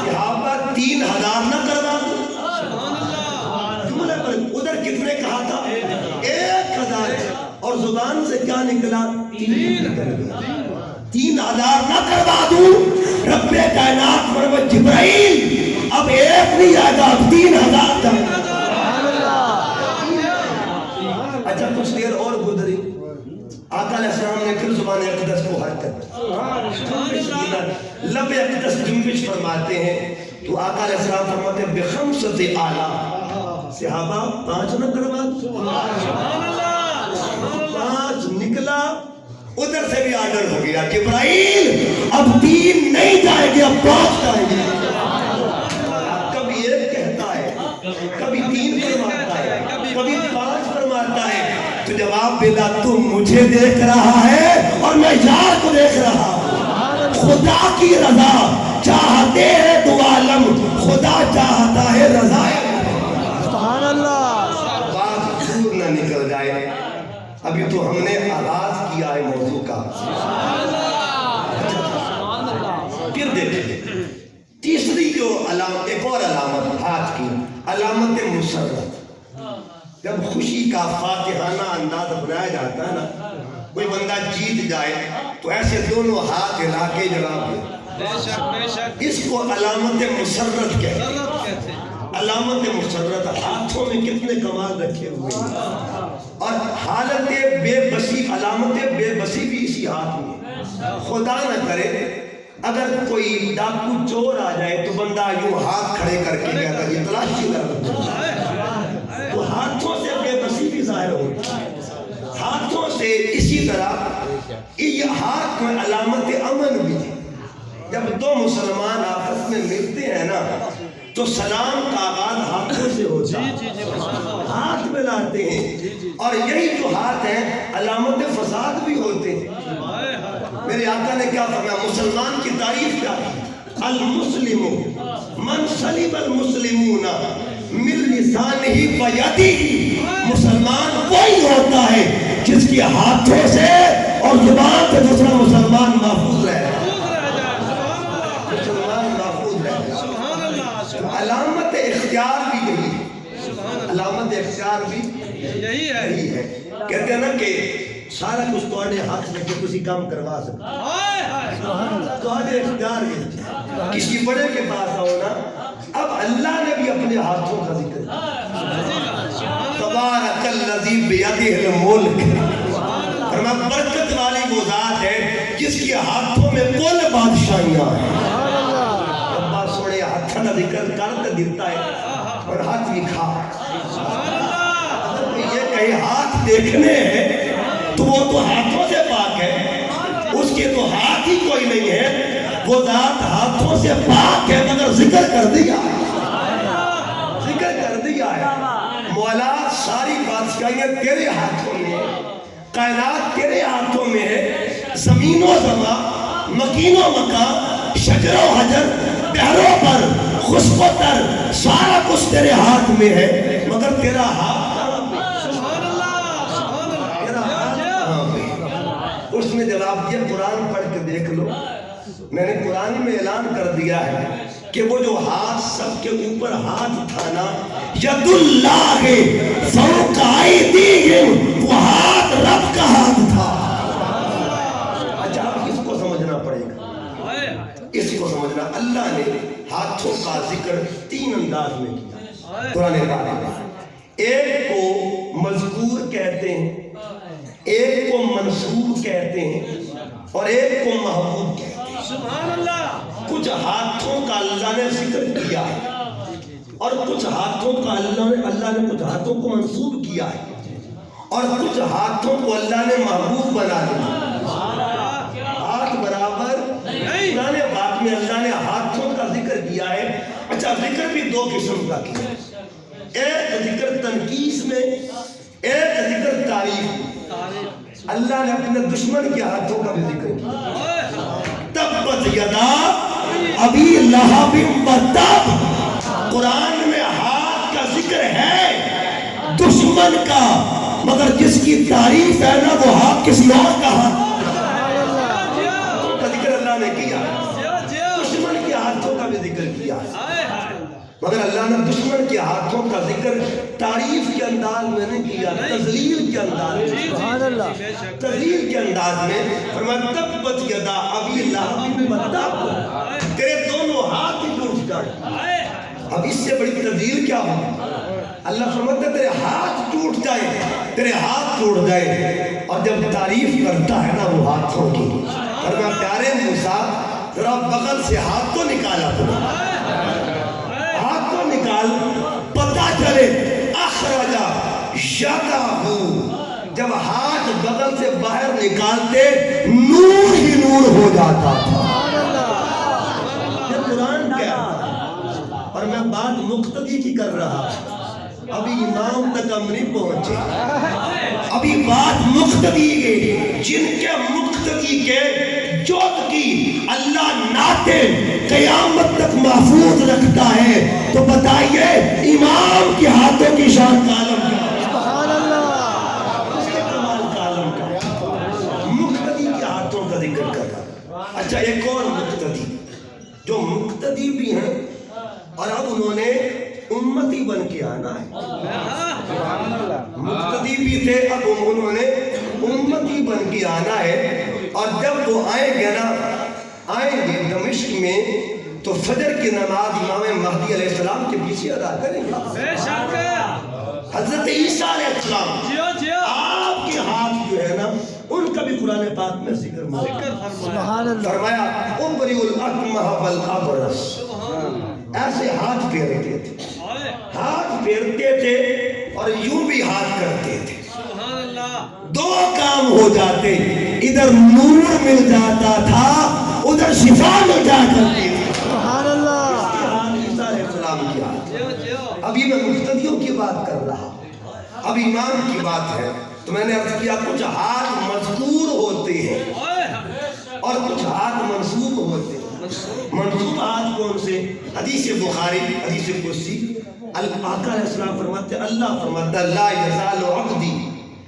صحابہ 3000 نہ کروا دوں؟ جملے پر ادھر کتنے کہا تھا؟ 1000، اور زبان سے کیا نکلا؟ 3000 نہ کروا دوں؟ رب کائنات فرمایا جبرائیل اب ایک نہیں آئے گا، اب 3000 جائے گا۔ اچھا کچھ دیر اور گزری، آقا علیہ السلام نے پھر زبان اقدس کو حرکت، لب اقدس جنبش فرماتے ہیں، تو آقا علیہ السلام فرماتے ہیں بخمسۃ آلاف، صحابہ 5 نہ کروا، 5 نکلا، ادھر سے بھی آرڈر ہو گیا جبرائیل اب 3 نہیں جائے گے، اب 5 جائیں گے۔ کبھی 1 کہتا ہے، کبھی 3 فرماتا ہے، کبھی 5 فرماتا ہے، تو جواب ملا تو مجھے دیکھ رہا ہے اور میں یار کو دیکھ رہا ہوں۔ خدا کی رضا چاہتے ہیں دو عالم، خدا چاہتا ہے رضا۔ سبحان اللہ۔ بات دور نہ نکل جائے، ابھی تو ہم نے آغاز کیا ہے موضوع کا۔ پھر دیکھیں تیسری جو علامت، ایک اور علامت ہاتھ کی علامت مسرت، جب خوشی کا فاتحانہ انداز بنایا جاتا ہے نا، کوئی بندہ جیت جائے تو ایسے دونوں ہاتھ ہلا کے جواب دے، اس کو علامت مسرت کہتے ہیں۔ علامت مسرت، ہاتھوں میں کتنے کمال رکھے ہوئے ہیں، اور حالت بے بسی، علامت بے بسی بھی اسی ہاتھ میں۔ خدا نہ کرے اگر کوئی ڈاکو چور آ جائے تو بندہ یوں ہاتھ کھڑے کر کے کہتا ہے یہ تلاشی لگتا ہے، تو ہاتھوں سے بے بسی بھی ظاہر ہوتی ہے۔ ہاتھوں سے اسی طرح یہ ہاتھ میں علامت امن بھی ہے۔ جب دو مسلمان آپس میں ملتے ہیں نا تو سلام کا آغاز ہاتھوں سے ہوتا ہے، ہاتھ ملاتے ہیں، اور یہی جو ہاتھ ہیں علامت فساد بھی ہوتے ہیں۔ میرے آقا نے کیا فرمایا؟ مسلمان کی تعریف کیا ہے؟ المسلم من سلم المسلمون من لسانہ ویدہ، مسلمان وہی ہوتا ہے جس کی ہاتھوں سے اور زبان سے دوسرا مسلمان محفوظ رہے، مسلمان محفوظ رہے۔ علامت اختیار بھی یہی ہے، علامت اختیار بھی یہی ہے۔ کہتے ہیں نا کہ سارا کچھ توڑے ہاتھ میں کہ کسی کام کروا سکتا، توڑے اختیار بھی۔ کسی بڑے کے پاس آؤ نا، اب اللہ نے بھی اپنے ہاتھوں کا ذکر کیا، تبارک الذی بیدہ الملک، فرمایا برکت والی وہ ذات ہے جس کے ہاتھوں میں کل بادشاہیاں ہیں۔ ربا سوڑے ہاتھوں کا ذکر کرتے دیتا ہے اور ہاتھ بھی کھا۔ اگر یہ کہیں ہاتھ دیکھنے ہیں تو وہ تو ہاتھوں سے پاک ہے، اس کے تو ہاتھ ہی کوئی نہیں ہے، وہ ذات ہاتھوں سے پاک ہے، مگر ذکر کر دیا ہے، ذکر کر دیا ہے۔ مولا ساری بادشاہیاں تیرے ہاتھوں میں ہے، کائنات تیرے ہاتھوں میں ہے، زمین و زمان، مکین و مکان، شجر و حجر، بحروں پر خشک و تر، سارا کچھ تیرے ہاتھ میں ہے، مگر تیرا ہاتھ اس نے جواب دیا قرآن پڑھ کے دیکھ لو، میں نے قرآن میں اعلان کر دیا ہے کہ وہ جو ہاتھ سب کے اوپر ہاتھ تھا نا، ید اللہ فوق ایدیہم، وہ ہاتھ رب کا ہاتھ تھا۔ اچھا اب اس کو سمجھنا پڑے گا، اس کو سمجھنا۔ اللہ نے ہاتھوں کا ذکر 3 انداز میں کیا قرآن پاک میں۔ ایک کو مذکور کہتے ہیں، ایک کو منصوب کہتے ہیں، اور ایک کو محبوب کہتے ہیں۔ سبحان اللہ۔ کچھ ہاتھوں کا اللہ نے ذکر کیا ہے اور کچھ ہاتھوں کا اللہ نے کچھ ہاتھوں کو منصوب کیا ہے اور کچھ ہاتھوں کو اللہ نے محبوب بنا دیا۔ ہاتھ برابر قرآن پاک میں اللہ نے ہاتھوں کا ذکر کیا ہے۔ اچھا ذکر بھی 2 قسم کا کیا، ایک ذکر تنقیص میں، ایک ذکر تعریف میں۔ اللہ نے اپنے دشمن کے ہاتھوں کا بھی ذکر کیا، تبت یدا ابی لہب و تب۔ قرآن میں ہاتھ کا ذکر ہے دشمن کا، مگر جس کی تعریف ہے نا وہ ہاتھ کسی اور کا ہاتھ۔ مگر اللہ نے دشمن کے ہاتھوں کا ذکر تعریف کے انداز میں نہیں کیا، تذلیل کے انداز میں، سبحان اللہ، تذلیل کے انداز میں فرمایا تبت یدا ابی لہب وتب، تیرے دونوں ہاتھ ہی ٹوٹ جائے۔ اب اس سے بڑی تذلیل کیا ہو؟ اللہ فرماتا ہے تیرے ہاتھ ٹوٹ جائے، تیرے ہاتھ ٹوٹ جائے۔ اور جب تعریف کرتا ہے نا وہ ہاتھوں کی، فرمایا پیارے موسیٰ ذرا بغل سے ہاتھ تو نکالا تو ہاتھ تو نکال، پتہ چلے اخرجا یدہ، جب ہاتھ بغل سے باہر نکالتے نور ہی نور ہو جاتا تھا۔ یہ قرآن کیا ہے؟ اور میں بات مقتدی کی کر رہا، ابھی امام تک ہم نہیں پہنچے، ابھی بات مقتدی کے، جن کے مقتدی کے جوت کی اللہ ناتے قیامت تک محفوظ رکھتا ہے، تو بتائیے امام کے ہاتھوں کی شان کا عالم کیا ہے؟ سبحان اللہ، اس کے کمال کا عالم کیا ہے؟ مقتدی کے ہاتھوں کا ذکر کر رہا۔ اچھا ایک اور مقتدی جو مقتدی بھی ہیں اور اب انہوں نے امتی بن کے آنا ہے، مقتدی بھی تھے اب انہوں نے امتی بن کے آنا ہے۔ اور جب وہ آئیں گے نا، آئیں گے دمشق میں، تو فجر کی نماز امام مہدی علیہ السلام کے پیچھے ادا کریں گے۔ حضرت عیسیٰ علیہ السلام آپ کے ہاتھ جو ہے نا ان کا بھی قرآن پاک میں ذکر سبحان اللہ، فرمایا ابری الاکمہ والابرص، ایسے ہاتھ پھیرتے تھے، ہاتھ پھیرتے تھے اور یوں بھی ہاتھ کرتے تھے، دو کام ہو جاتے، ادھر نور مل جاتا تھا ادھر شفا مل جا کرتی تھی۔ سبحان اللہ، عیسیٰ علیہ السلام کی ہاتھ۔ ابھی میں مقتدیوں کی بات کر رہا، اب امام کی بات ہے، تو میں نے عرض کیا کچھ ہاتھ مذکور ہوتے ہیں اور کچھ ہاتھ منصوب ہوتے ہیں۔ منصوب ہاتھ کون سے؟ حدیث بخاری، حدیث قدسی، آقا علیہ السلام فرماتے ہیں، اللہ فرماتا ہے لا یزال عبدی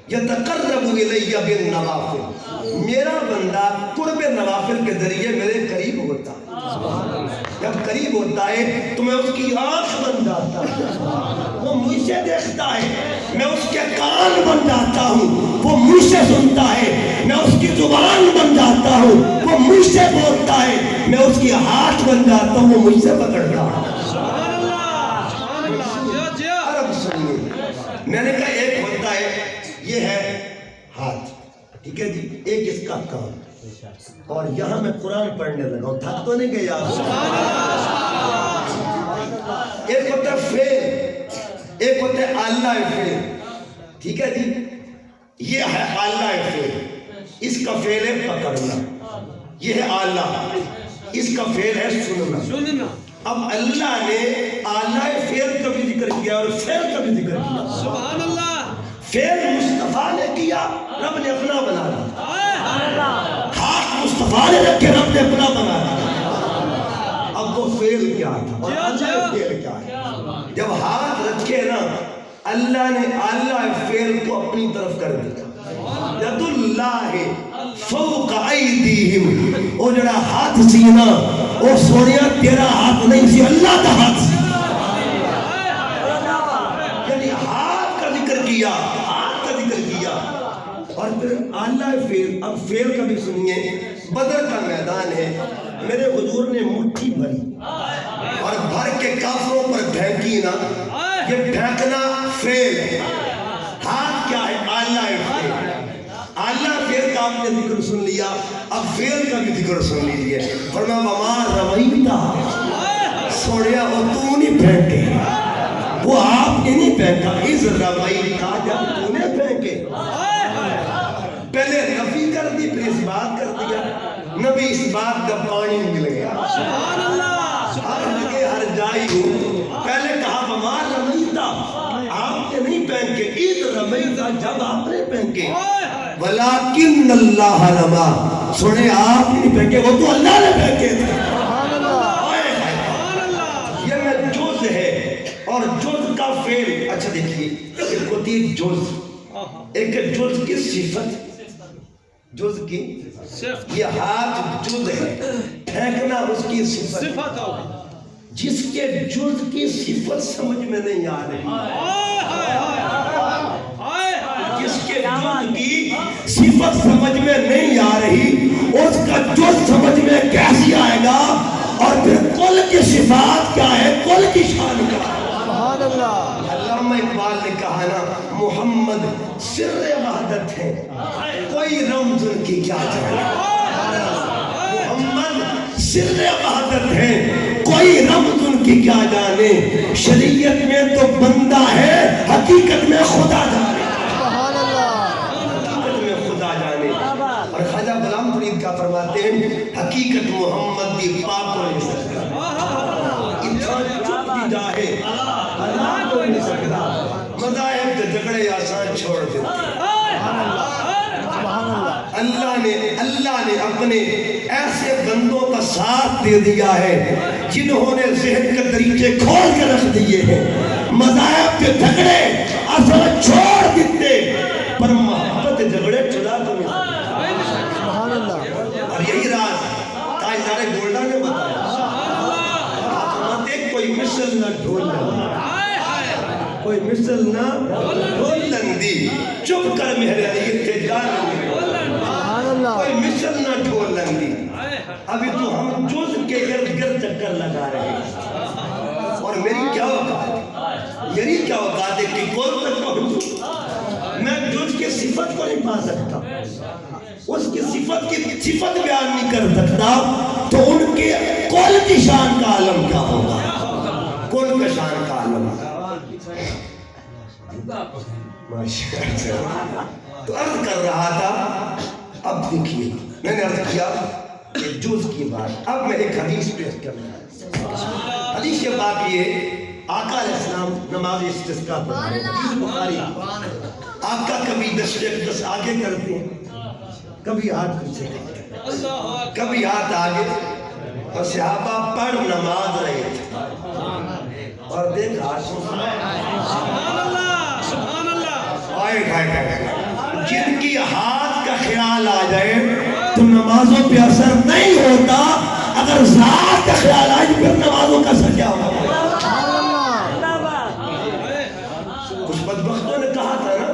یتقرب الی بالنوافل، میرا بندہ قرب نوافل کے ذریعے میرے قریب ہوتا ہے، جب قریب ہوتا ہے تو میں اس کی آنکھ بن جاتا ہوں، وہ مجھ سے دیکھتا ہے، میں اس کے کان بن جاتا ہوں، وہ مجھ سے سنتا ہے، میں اس کی زبان بن جاتا ہوں، وہ مجھ سے بولتا ہے، میں اس کی ہاتھ بن جاتا ہوں، وہ مجھ سے پکڑتا ہوں۔ عرب سنیے، میں نے کہا ایک ہوتا ہے یہ ہے ہاتھ، ٹھیک ہے جی، ایک اس کا کام، اور یہاں میں قرآن پڑھنے لگا ہوں، تھک تو نہیں گیا؟ ایک ہوتا ہے فعل، ایک ہوتا ہے آلہ فعل، ٹھیک ہے جی، یہ ہے آلہ فعل، اس کا فعل ہے پکڑنا، یہ ہے آلہ، اس کا فعل ہے سننا۔ اب اللہ نے آلہ فعل کا بھی ذکر کیا اور فعل کا بھی ذکر کیا۔ سبحان اللہ، فعل مصطفیٰ نے کیا، رب نے اپنا بنا دیا، ہاتھ مصطفیٰ نے رکھے، رب نے اپنا بنا دیا۔ اب وہ فعل کیا تھا اور اللہ فعل کیا ہے؟ جب ہاتھ رکھے نا اللہ نے اللہ فعل کو اپنی طرف کر دیا، ید اللہ فوق ایدیہم، وہ جڑا ہاتھ سینا وہ سونیا تیرا ہاتھ نہیں سی، اللہ کا ہاتھ سی، یعنی ہاتھ کا ذکر کیا، ہاتھ کا ذکر کیا۔ اور پھر اللہ فعل، اب فعل کا بھی سنیے، بدر کا میدان ہے، میرے حضور نے مٹھی بھری اور بھر کے کافروں پر پھینکی نا، یہ پھینکنا فعل ہے، ہاتھ کیا ہے؟ اللہ فعل، اللہ فعل کا آپ نے ذکر سن لیا، اب فعل کا بھی ذکر سن لیجئے۔ فرمایا وما رمیتا، سوڑیا وہ تو نہیں پھینکے، وہ آپ نے نہیں پھینکا، اس رمیتا جب تو نے پھینکے، پہلے نفی کر دی پھر اس بات کر دیا، نبی اس بات کا پانی مل گیا، ہر لگے ہر جائی ہوں، پہلے کہا وما رمیتا، آپ نے نہیں پھینکے، اس رمیتا جب آپ نے پھینکے، ولیکن اللہ رما، سنے آپ نہیں پھینکے، وہ تو اللہ نے پھینکے تھے۔ یہ میں جز ہے اور جز کا فعل، اچھا دیکھیے ایک ہوتی ہے جز، ایک جز کی صفت، جز کی یہ ہاتھ جز ہے، پھینکنا اس کی صفت، جس کے جز کی صفت سمجھ میں نہیں آ رہی، جس کے جز کی صفت سمجھ میں نہیں آ رہی، اس کا جز سمجھ میں کیسے آئے گا؟ اور پھر کل کی صفات کیا ہے، کل کی شان کیا ہے؟ سبحان اللہ، علامہ اقبال نے کہا نا، محمد سر وحدت ہے، کوئی رمز ان کی کیا جانے۔ محمد سر وحدت ہے، کوئی رمز ان کی کیا جانے۔ شریعت میں تو بندہ ہے، حقیقت میں خدا جانے، سبحان اللہ، حقیقت میں خدا جانے۔ اور خواجہ غلام فرید کا فرماتے ہیں، حقیقت محمد دی پاک کو نہیں سکتا، انسان چپ بھی جاہے اللہ کو نہیں سکتا، مذاہب کے جھگڑے آسان چھوڑ دیتے۔ سبحان اللہ، اللہ نے اپنے ایسے بندوں کا ساتھ دے دیا ہے جنہوں نے ذہن کے دریچے کھول کے رکھ دیے ہیں، مذاہب کے جھگڑے آسان چھوڑ دیتے، پر محبت جھگڑے چھڑا تو نہیں سکتے۔ سبحان اللہ، اور یہی راز تاجدار گولڈا نے بتایا، کوئی مثل نہ ڈھول کوئی مثل نہ ڈھولن دی، چپ کر میرے لیے جان، سبحان اللہ، کوئی مثل نہ ڈھولن دی۔ ابھی تو ہم جز کے ارد گرد چکر لگا رہے ہیں، اور میری کیا اوقات ہے کہ کون تک پہنچوں؟ میں جز کے صفت کو نہیں پا سکتا، اس کی صفت بیان نہیں کر سکتا، تو ان کے کل کی شان کا عالم کیا ہوگا؟ کل کا شان کا عالم۔ تو عرض کر رہا تھا، اب دیکھیے میں نے عرض کیا کہ جز کی بات، اب میں ایک حدیث پیش کرنا۔ حدیث پاک یہ، آقا علیہ السلام نماز استسقاء پڑھتے ہیں، حدیث بخاری۔ آقا کبھی 10 آگے کرتے ہیں، کبھی ہاتھ پیچھے کرتے ہیں، کبھی ہاتھ آگے، اور صحابہ پڑھ نماز رہے تھے، اور دیکھ جن کی ہاتھ کا خیال آ جائے تو نمازوں پہ اثر نہیں ہوتا، اگر ذات کا خیال آئے پھر نمازوں کا اثر کیا ہوگا؟ کچھ بدبختوں نے کہا تھا نا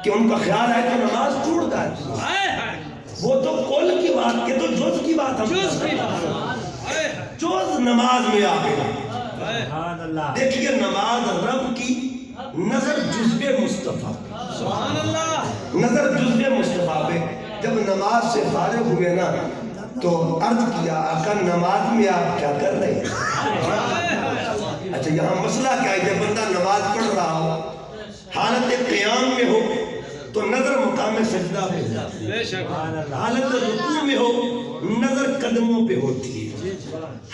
کہ ان کا خیال آئے تو نماز ٹوٹ جائے، وہ تو کل کی بات کے تو جز کی بات ہم جز نماز میں آ گیا۔ دیکھیے نماز رب کی نظر جزو مصطفیٰ، نظر جزو مصطفیٰ پہ جب نماز سے فارغ ہوئے نا تو عرض کیا، آقا نماز میں آپ کیا کر رہے ہیں؟ اچھا یہاں مسئلہ کیا ہے، جب بندہ نماز پڑھ رہا ہو، حالت قیام میں ہو تو نظر مقام سجدہ پہ ہوتی ہے، حالت رکوع میں ہو نظر قدموں پہ ہوتی ہے،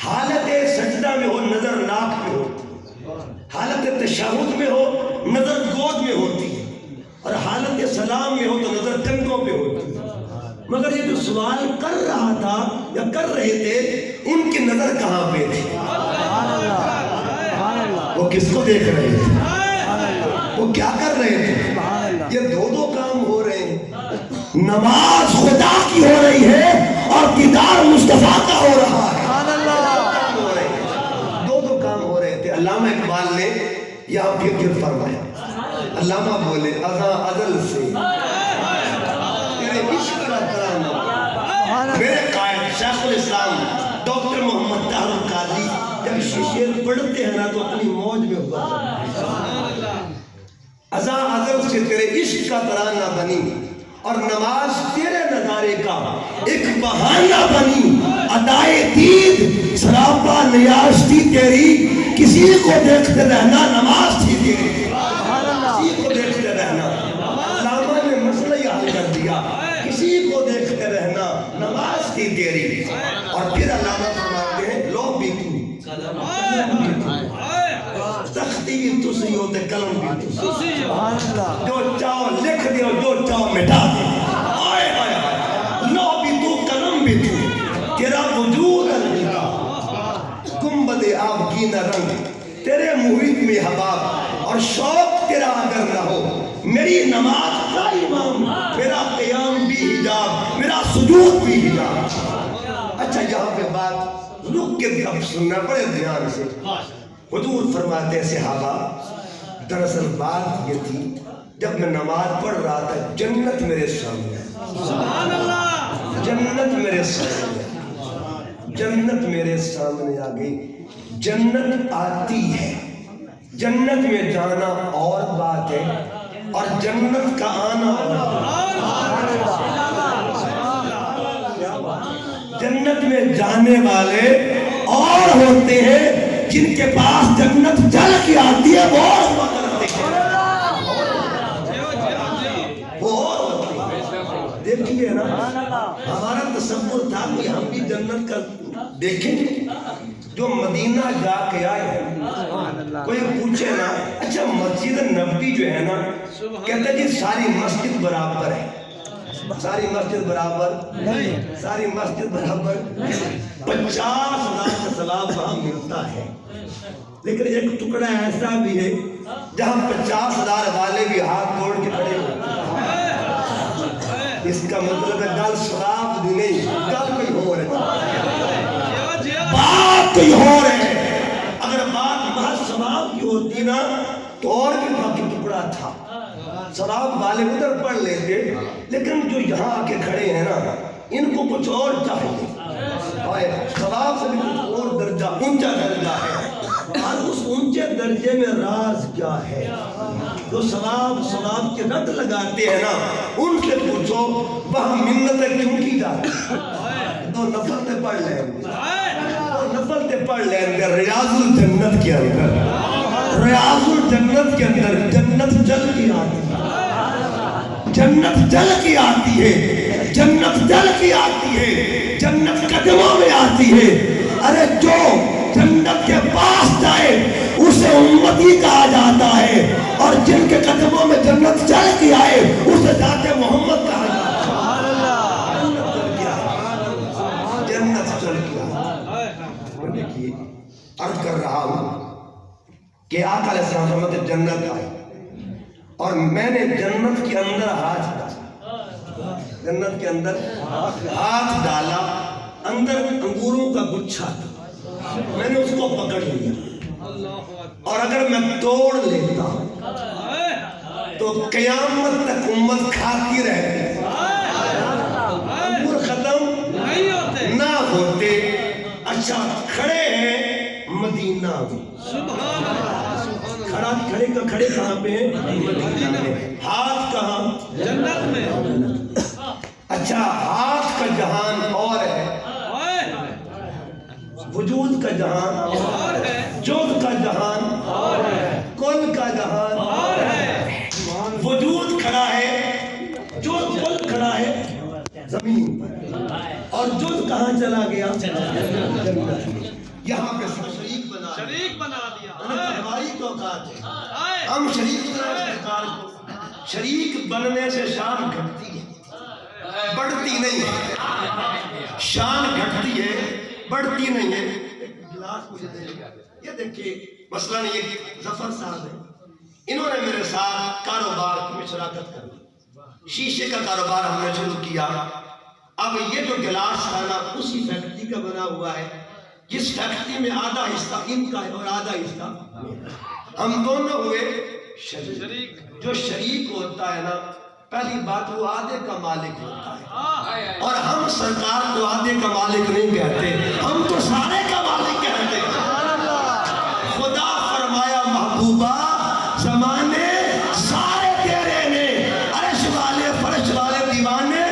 حالت سجدہ میں ہو نظر ناک پہ ہوتی ہے، حالت تشہد میں ہو نظر گود میں ہوتی ہے، اور حالت سلام میں ہو تو نظر کندھوں پہ ہوتی ہے۔ مگر یہ جو سوال کر رہا تھا یا کر رہے تھے، ان کی نظر کہاں پہ تھی؟ وہ کس کو دیکھ رہے تھے؟ وہ کیا کر رہے تھے؟ یہ دو کام ہو رہے ہیں، نماز خدا کی ہو رہی ہے اور دیدار مصطفیٰ کا ہو رہا ہے، دو کام ہو رہے تھے۔ علامہ اقبال نے یہاں پھر فرمایا، علامہ بولے ازاں ازل سے تیرے عشق کا ترانہ، میرے قائد شیخ الاسلام ڈاکٹر محمد طاہر القادری جب شعر پڑھتے ہیں نا تو اپنی موج میں ہوا، ازاں ازل سے تیرے عشق کا ترانہ بنی، اور نماز تیرے نظارے کا ایک بہانہ بنی، ادائے دید سراپا نیاز تھی تیری، کسی کو دیکھتے رہنا نماز تھی تیری، کسی کو دیکھتے رہنا۔ علامہ نے مسئلہ یہ حل کر دیا، کسی کو دیکھتے رہنا نماز تھی تیری۔ اور پھر علامہ فرماتے ہیں لو بیتو تختی بھی تسی ہوتے قلم بھی تسی، جو چاہو لکھ دیو جو چاہو مٹا دیو، لو بھی تو قلم بھی تو، تیرا وجود الوداع، گنبد آبگینہ رنگ تیرے محیط میں حباب، اور شوق تیرا اگر نہ ہو میری نماز کا امام، میرا قیام بھی حجاب، میرا سجود بھی حجاب۔ اچھا یہاں پہ بات رک کے گپ سننا پڑے دھیان سے. حضور فرماتے ہیں صحابہ دراصل بات یہ تھی جب میں نماز پڑھ رہا تھا جنت میرے سامنے ہے. سبحان اللہ. جنت میرے سامنے ہے. جنت میرے سامنے آ گئی. جنت آتی ہے, جنت میں جانا اور بات ہے اور جنت کا آنا اور جنت میں جانے والے اور ہوتے ہیں جن کے پاس جنت جل کے آتی ہے وہ اور ہوا کرتے ہیں. وہ اور ہوتے ہیں. دیکھیے نا ہمارا تصور تھا کہ ہم بھی جنت کا دیکھیں گے. جو مدینہ جا کے آئے کوئی پوچھے نا اچھا مسجد نبوی جو ہے نا کہتے جی ساری مسجد برابر ہے. ساری مسجد برابر نہیں, ساری مسجد برابر 50,000 کا ثواب وہاں ملتا ہے. لیکن ایک ٹکڑا ایسا بھی ہے جہاں 50,000 والے بھی ہاتھ توڑ کے کھڑے ہوتے. اس کا مطلب ہے گل ثواب بھی نہیں, گل کوئی ہو رہا ہے, بات کوئی ہو رہے ہے. اگر بات محض ثواب کی ہوتی نا تو اور بھی باقی ٹکڑا تھا. ثواب والے ادھر پڑھ لیتے لیکن جو یہاں آ کے کھڑے ہیں نا ان کو کچھ اور چاہیے. ثواب سے بھی کچھ اور درجہ اونچا درجہ ہے. اور اس اونچے درجے میں راز کیا ہے؟ جو ثواب کے رد لگاتے ہیں نا ان سے پوچھو وہاں منتیں کیوں کی جاتی ہیں. دو نفل تے پڑھ لیں گے, دو نفل تے پڑھ لیں گے. ریاض الجنت کے اندر, ریاض الجنت کے اندر جنت جل کی آتی ہے, جنت جل کی آتی ہے, جنت جل کی آتی ہے, جنت قدموں میں آتی ہے. ارے جو جنت کے پاس جائے اسے امتی کہا جاتا ہے اور جن کے قدموں میں جنت چل کے آئے اسے ذات محمد کہا جاتا ہے. جنت چل کے آئے. دیکھیے عرض کر رہا ہوں کہ آقا علیہ السلام فرماتے جنت آئے اور میں نے جنت کے اندر ہاتھ ڈالا, جنت کے اندر ہاتھ ڈالا. اندر انگوروں کا گچھا تھا, میں نے اس کو پکڑ لیا اور اگر میں توڑ لیتا تو قیامت تک امت کھاتی رہتی, انگور ختم نہ ہوتے. اچھا کھڑے ہیں مدینہ میں, کھڑے کہاں پہ ہیں؟ مدینہ میں. ہاتھ کہاں؟ جنت میں. اچھا ہاتھ کا جہان اور ہے, وجود کا جہان اور ہے, جوز کا جہان اور ہے, کل کا جہان اور ہے. وجود کھڑا ہے, جوز کل کھڑا ہے زمین پر اور جوز کہاں چلا گیا؟ یہاں پہ سب شریک بنا دیا. ہماری توقعات ہے ہم شریک سرکار کو. شریک بننے سے شان گھٹتی ہے, بڑھتی نہیں ہے. شان گھٹتی ہے, بڑھتی نہیں ہے. گلاس مجھے دے گا. یہ دیکھیے مثلاً یہ ظفر صاحب ہے, انہوں نے میرے ساتھ کاروبار میں شراکت کر لی. شیشے کا کاروبار ہم نے شروع کیا. اب یہ جو گلاس تھا نا اسی فیکٹری کا بنا ہوا ہے, جس فیکٹری میں آدھا حصہ ان کا ہے اور آدھا حصہ ہم دونوں ہوئے شریک. جو شریک ہوتا ہے نا پہلی بات وہ آدھے کا مالک ہوتا ہے اور ہم سرکار کو آدھے کا مالک نہیں کہتے, ہم تو سارے کا مالک کہتے ہیں. خدا فرمایا محبوبہ زمانے سارے تیرے نے, عرش والے فرش والے دیوانے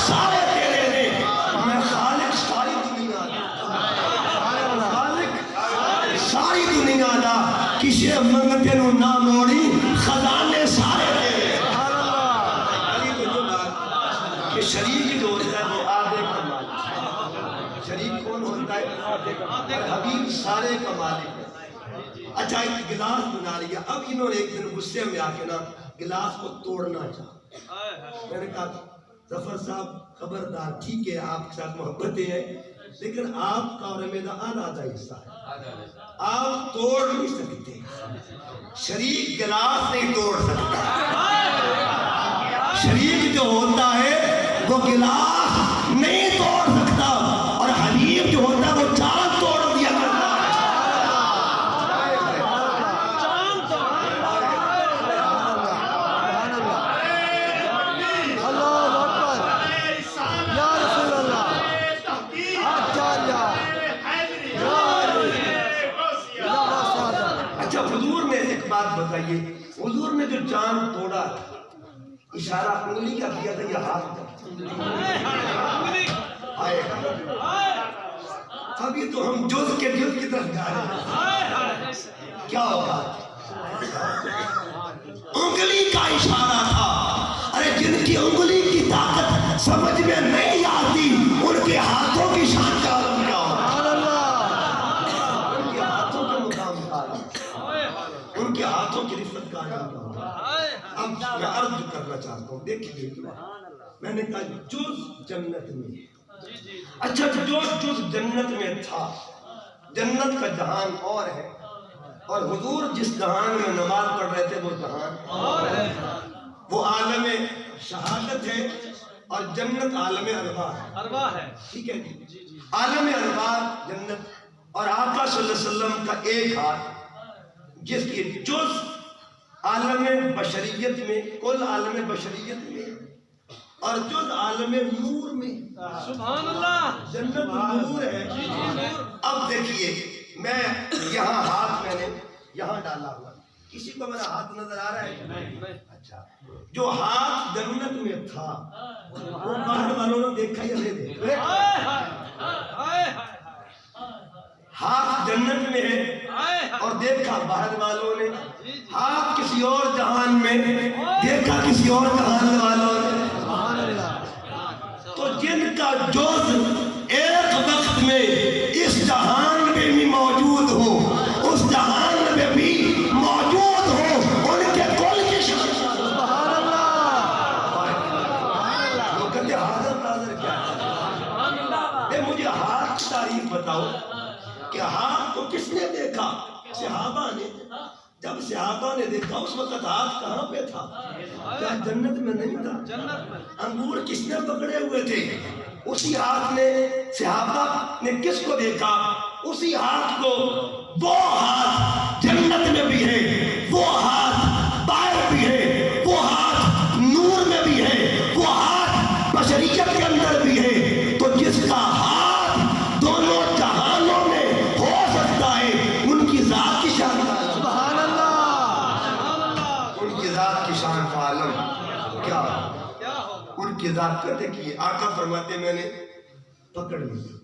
سارے تیرے نے. میں خالق ساری دنیا دا, خالق ساری دنیا دا, کسی منگتے نو نہ موڑی, خزانے سارے تیرے. کہ شریک جو ہوتا ہے وہ آدھے کا مالک. شریک کون ہوتا ہے؟ حبیب سارے کا مالک ہے. اچھا ایک گلاس بنا لیا. اب انہوں نے ایک دن غصے میں آ کے نا گلاس کو توڑنا چاہا. میں نے کہا ظفر صاحب خبردار, ٹھیک ہے آپ کے ساتھ محبتیں ہیں لیکن آپ کا اور میرا آدھا حصہ ہے, آپ توڑ نہیں سکتے. شریک گلاس نہیں توڑ سکتا. شریک جو ہوتا ہے وہ گلاس نہیں توڑ سکتا اور حبیب جو ہوتا ہے وہ چاند توڑ بات بتائیے، حضور نے جو چاند توڑا اشارہ انگلی کا کیا تھا یا ہاتھ کا؟ ابھی تو ہم جز کے جز کی طرف جا رہے ہیں. کیا ہوگا؟ انگلی کا اشارہ تھا. ارے جن کی انگلی کی طاقت سمجھ میں نہیں آتی ان کے ہاتھوں کی شان کا عالم کیا ہوگا؟ ان کے ہاتھوں کے مقام کا عالم، ان کے ہاتھوں کی رفت کا عالم کیا ہوگا؟ اب میں عرض کرنا چاہتا ہوں، دیکھیے میں نے کہا جز جنت میں. اچھا جو جز جنت میں تھا، جنت کا جہان اور ہے، اور حضور جس جہان میں نماز پڑھ رہے تھے وہ جہان اور ہے. وہ عالم شہادت ہے اور جنت عالم ارواح ہے. ٹھیک ہے جی، عالم ارواح جنت، اور آقا صلی اللہ علیہ وسلم کا ایک ہاتھ جس کی جز عالم بشریت میں، کل عالم بشریت میں، اور جز عالم نور میں. سبحان اللہ، جنت نور ہے. اب دیکھیے میں یہاں ہاتھ میں نے یہاں ڈالا ہوا، کسی کو میرا ہاتھ نظر آ رہا ہے؟ اچھا، جو ہاتھ جنت میں تھا وہ باہر والوں نے دیکھا یا نہیں دیکھا؟ ہاتھ جنت میں ہے اور دیکھا باہر والوں نے، ہاتھ کسی اور جہان میں دیکھا کسی اور جہان والوں نے. تو جن کا جز ایک وقت میں اس جہان میں بھی موجود ہو، اس جہان میں بھی موجود ہو، ان کے کل کی سبحان اللہ. لوگ کہتے حاضر ناظر کیا ہے؟ مجھے ہاتھ کی تعریف بتاؤ کہ ہاتھ کو کس نے دیکھا؟ صحابہ نے. جب صحابہ نے دیکھا اس وقت ہاتھ کہاں پہ تھا؟ کیا جنت میں نہیں تھا؟ انگور کس نے پکڑے ہوئے تھے؟ اسی ہاتھ نے. صحابہ نے کس کو دیکھا؟ اسی ہاتھ کو. وہ ہاتھ جنت میں بھی ہے، وہ ہاتھ باہر بھی ہے، وہ ہاتھ نور میں بھی ہے، وہ ہاتھ بشریت کے اندر بھی ہے. تو جس کا ہاتھ دونوں جہانوں میں ہو سکتا ہے ان کی ذات کی شان کی شان کا عالم کیا؟ ان کی ذات کہتے کہ آقا فرماتے میں نے پکڑ لیا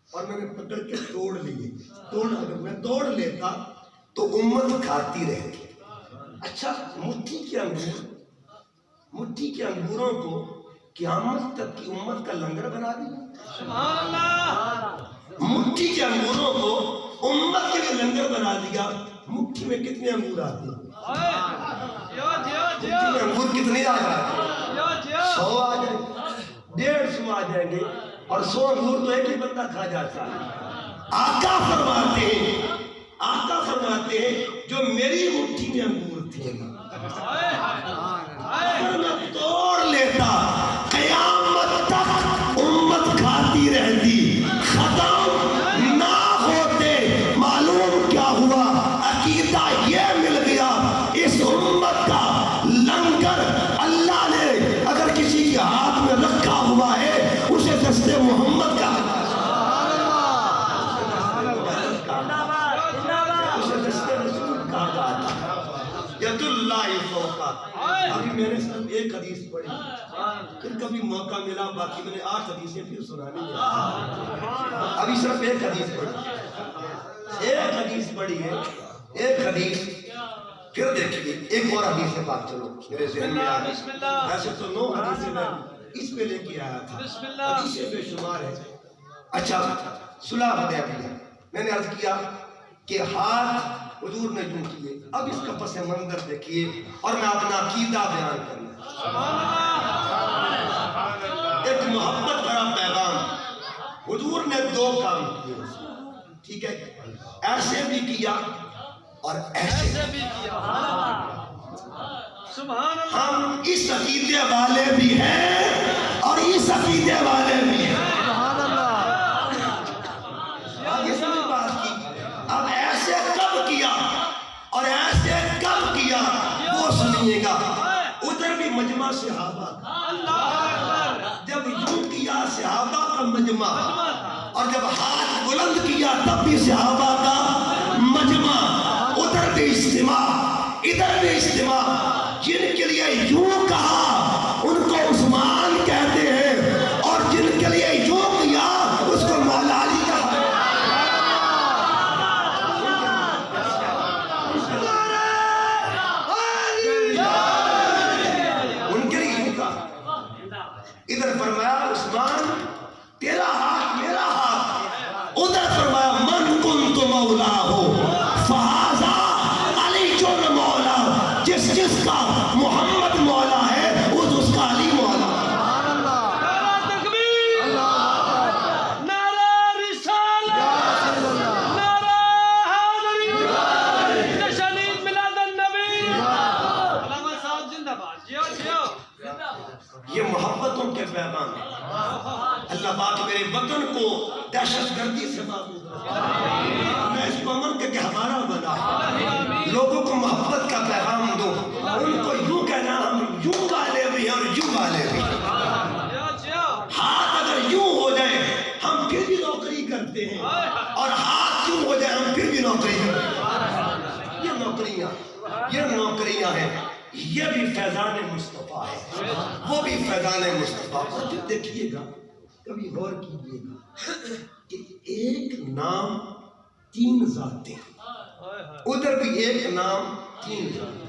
اور میں نے پکڑ کے توڑ لیے. اگر میں توڑ لیتا تو امت کھاتی رہتی. اچھا، مٹھی کے انگوروں کو قیامت تک کی امت کا لنگر بنا دیا. مٹھی کے انگوروں کو امت کے لیے لنگر بنا دیا. مٹھی میں کتنے انگور آتے ہیں؟ انگور کتنے آ جاتے ہیں؟ 100 آ جائیں گے، 150 آ جائیں گے، اور 100 انگور تو ایک ہی بندہ کھا جاتا ہے. آقا فرماتے ہیں جو میری مٹھی میں انگور تھے اگر میں توڑ لیتا قیامت تک امت کھاتی رہتی، ختم نہ ہوتے. معلوم کیا ہوا؟ عقیدہ یہ مل گیا اس امت کا لنگر اللہ نے اگر کسی کے ہاتھ میں رکھا ہوا ہے اسے دستے محمد کا، اسے دستے رسول کہا جاتا ہے. ید اللہ فوقا. ابھی میں نے صرف ایک حدیث پڑھی، پھر کبھی موقع ملا باقی میں نے 8 حدیثیں پھر سنانی ہے. ابھی صرف ایک حدیث پڑھی ہے، ایک حدیث. پھر دیکھیے ایک اور حدیث سے بات چلو میرے ذہن میں آ گئی. ایسے تو 9 حدیثیں میں اس پہ لے کے آیا تھا، حدیثیں بے شمار ہے. اچھا، صلح حدیبیہ میں نے عرض کیا کہ ہاتھ حضور نے یوں کیے. اب اس کا پس منظر دیکھیے اور میں اپنا عقیدہ بیان کرنا. ایک محبت بڑا پیغام. حضور نے 2 کام کیے، ٹھیک ہے؟ ایسے بھی کیا اور ایسے بھی کیا. ہم اس عقیدے والے بھی ہیں اور اس عقیدے والے بھی ہیں. اب اس میں بات کی، اب ایسے کب کیا اور ایسے کب کیا وہ سنیے گا. ادھر بھی مجمع صحابہ، جب یوں کیا صحابہ کا مجمع، اور جب ہاتھ بلند کیا تب بھی صحابہ کا مجمع. ادھر بھی اجتماع ادھر بھی اجتماع. جن کے لیے یوں کہا ان کو عثمان کہتے ہیں، اور جن کے لیے یوں کیا اس کو مولا علی کہا. ان کے لیے یوں کہا. ادھر فرمایا عثمان تیرا ہاتھ میرا ہاتھ، ادھر فرمایا من کنت مولا ہو فہذا علی جن مولا. جس جس کا محمد مولا ہے اس کا علی مولا. سبحان اللہ. نعرہ تکبیر، اللہ اکبر. نعرہ رسالت، رسول اللہ. نعرہ حیدری، جشن عید میلاد النبی. علامہ صاحب زندہ باد. جیو جیو. یہ محبتوں کے پیغام ہیں. اللہ پاک میرے وطن کو دہشت گردی سے محفوظ رکھے. میں اس کو امن کے ہمارا بنا لوگوں کو محبت کا پیغام دو. ان کو یوں کہنا ہم یوں والے بھی ہیں اور یوں والے بھی. جیو جیو. ہاتھ اگر یوں ہو جائے ہم پھر بھی نوکری کرتے ہیں، اور ہاتھ یوں ہو جائے ہم پھر بھی نوکری کرتے ہیں. یہ نوکریاں ہیں. یہ بھی فیضان مصطفیٰ ہے، وہ بھی فیضان مصطفیٰ. اور پھر دیکھیے گا، کبھی غور کیجیے گا کہ ایک نام تین ذاتیں، ادھر بھی ایک نام تین ذاتیں.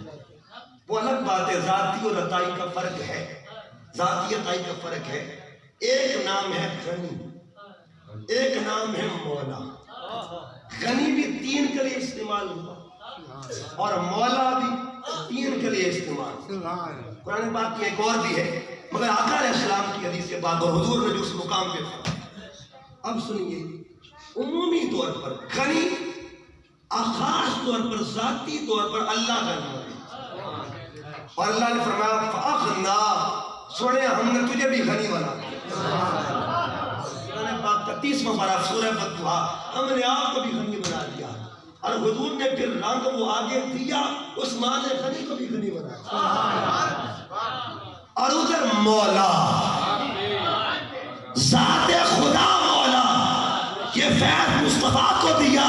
وہ الگ بات ہے، ذاتی اور عطائی کا فرق ہے. ذاتی عطائی کا فرق ہے. ایک نام ہے غنی، ایک نام ہے مولا. غنی بھی تین کے لیے استعمال ہوا اور مولا بھی تین کے لیے استعمال. قرآن پاک کی ایک اور بھی ہے، مگر آقا علیہ السلام کی حدیث سے بات اور حضور نے جو اس مقام پہ فرمایا. اب سنیے، عمومی طور پر غنی خاص طور پر ذاتی طور پر اللہ کا نام ہے، اور اللہ نے فرمایا فَأَغْنَا، سونے ہم نے تجھے بھی غنی بنا دیا. قرآن پاک کا 30واں پارہ سورہ بددعا، ہم نے آپ کو بھی غنی بنا دیا. اور حضور نے پھر رنگ وہ آگے دیا، عثمان نے غنی کو بھی غنی بنا دیا. اور ادھر مولا، ذات خدا مولا، یہ فیض مصطفیٰ کو دیا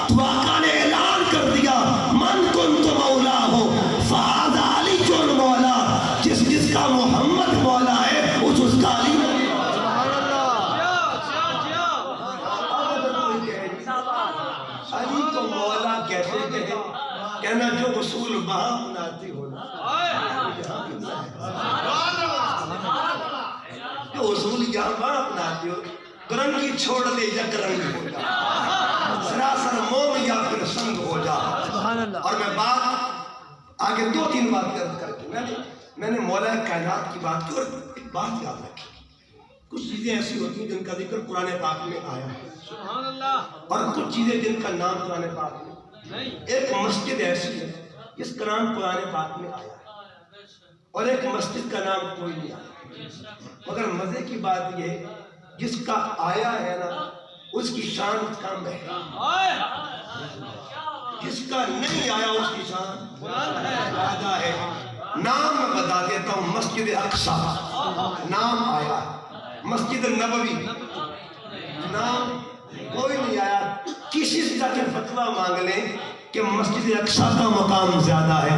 تو آقا نے اعلان کر دیا من کنت مولا ہو فہذا علی جن مولا. جس جس کا محمد مولا ہے اس کا علی. سبحان اللہ. جیو جیو جیو. علی کو مولا کیسے کہے؟ کہنا جو اصول وہاں بناتی ہونا، جو اصول یہاں وہاں اپناتی ہو. کرنگی چھوڑ دے یا کرنگی ہو جا، سراسر موم یا پھر سنگ ہو جا. سبحان اللہ. اور میں بات آگے دو تین بات کر کے میں نے مولا کائنات کی بات کی. اور ایک بات یاد رکھی، کچھ چیزیں ایسی ہوتی ہیں جن کا ذکر قرآن پاک میں آیا ہے، سبحان اللہ. اور کچھ چیزیں جن کا نام قرآن پاک میں نہیں. ایک مسجد ایسی ہے جس کا نام قرآن پاک میں آیا ہے، اور ایک مسجد کا نام کوئی نہیں آیا. مگر مزے کی بات یہ ہے جس کا آیا ہے نا اس کی شان کم ہے، جس کا نہیں آیا اس کی شان زیادہ ہے. نام میں بتا دیتا ہوں، مسجد اقصی نام آیا، مسجد نبوی نام کوئی نہیں آیا. کسی سے جا کے فتویٰ مانگ لیں کہ مسجد اقصی کا مقام زیادہ ہے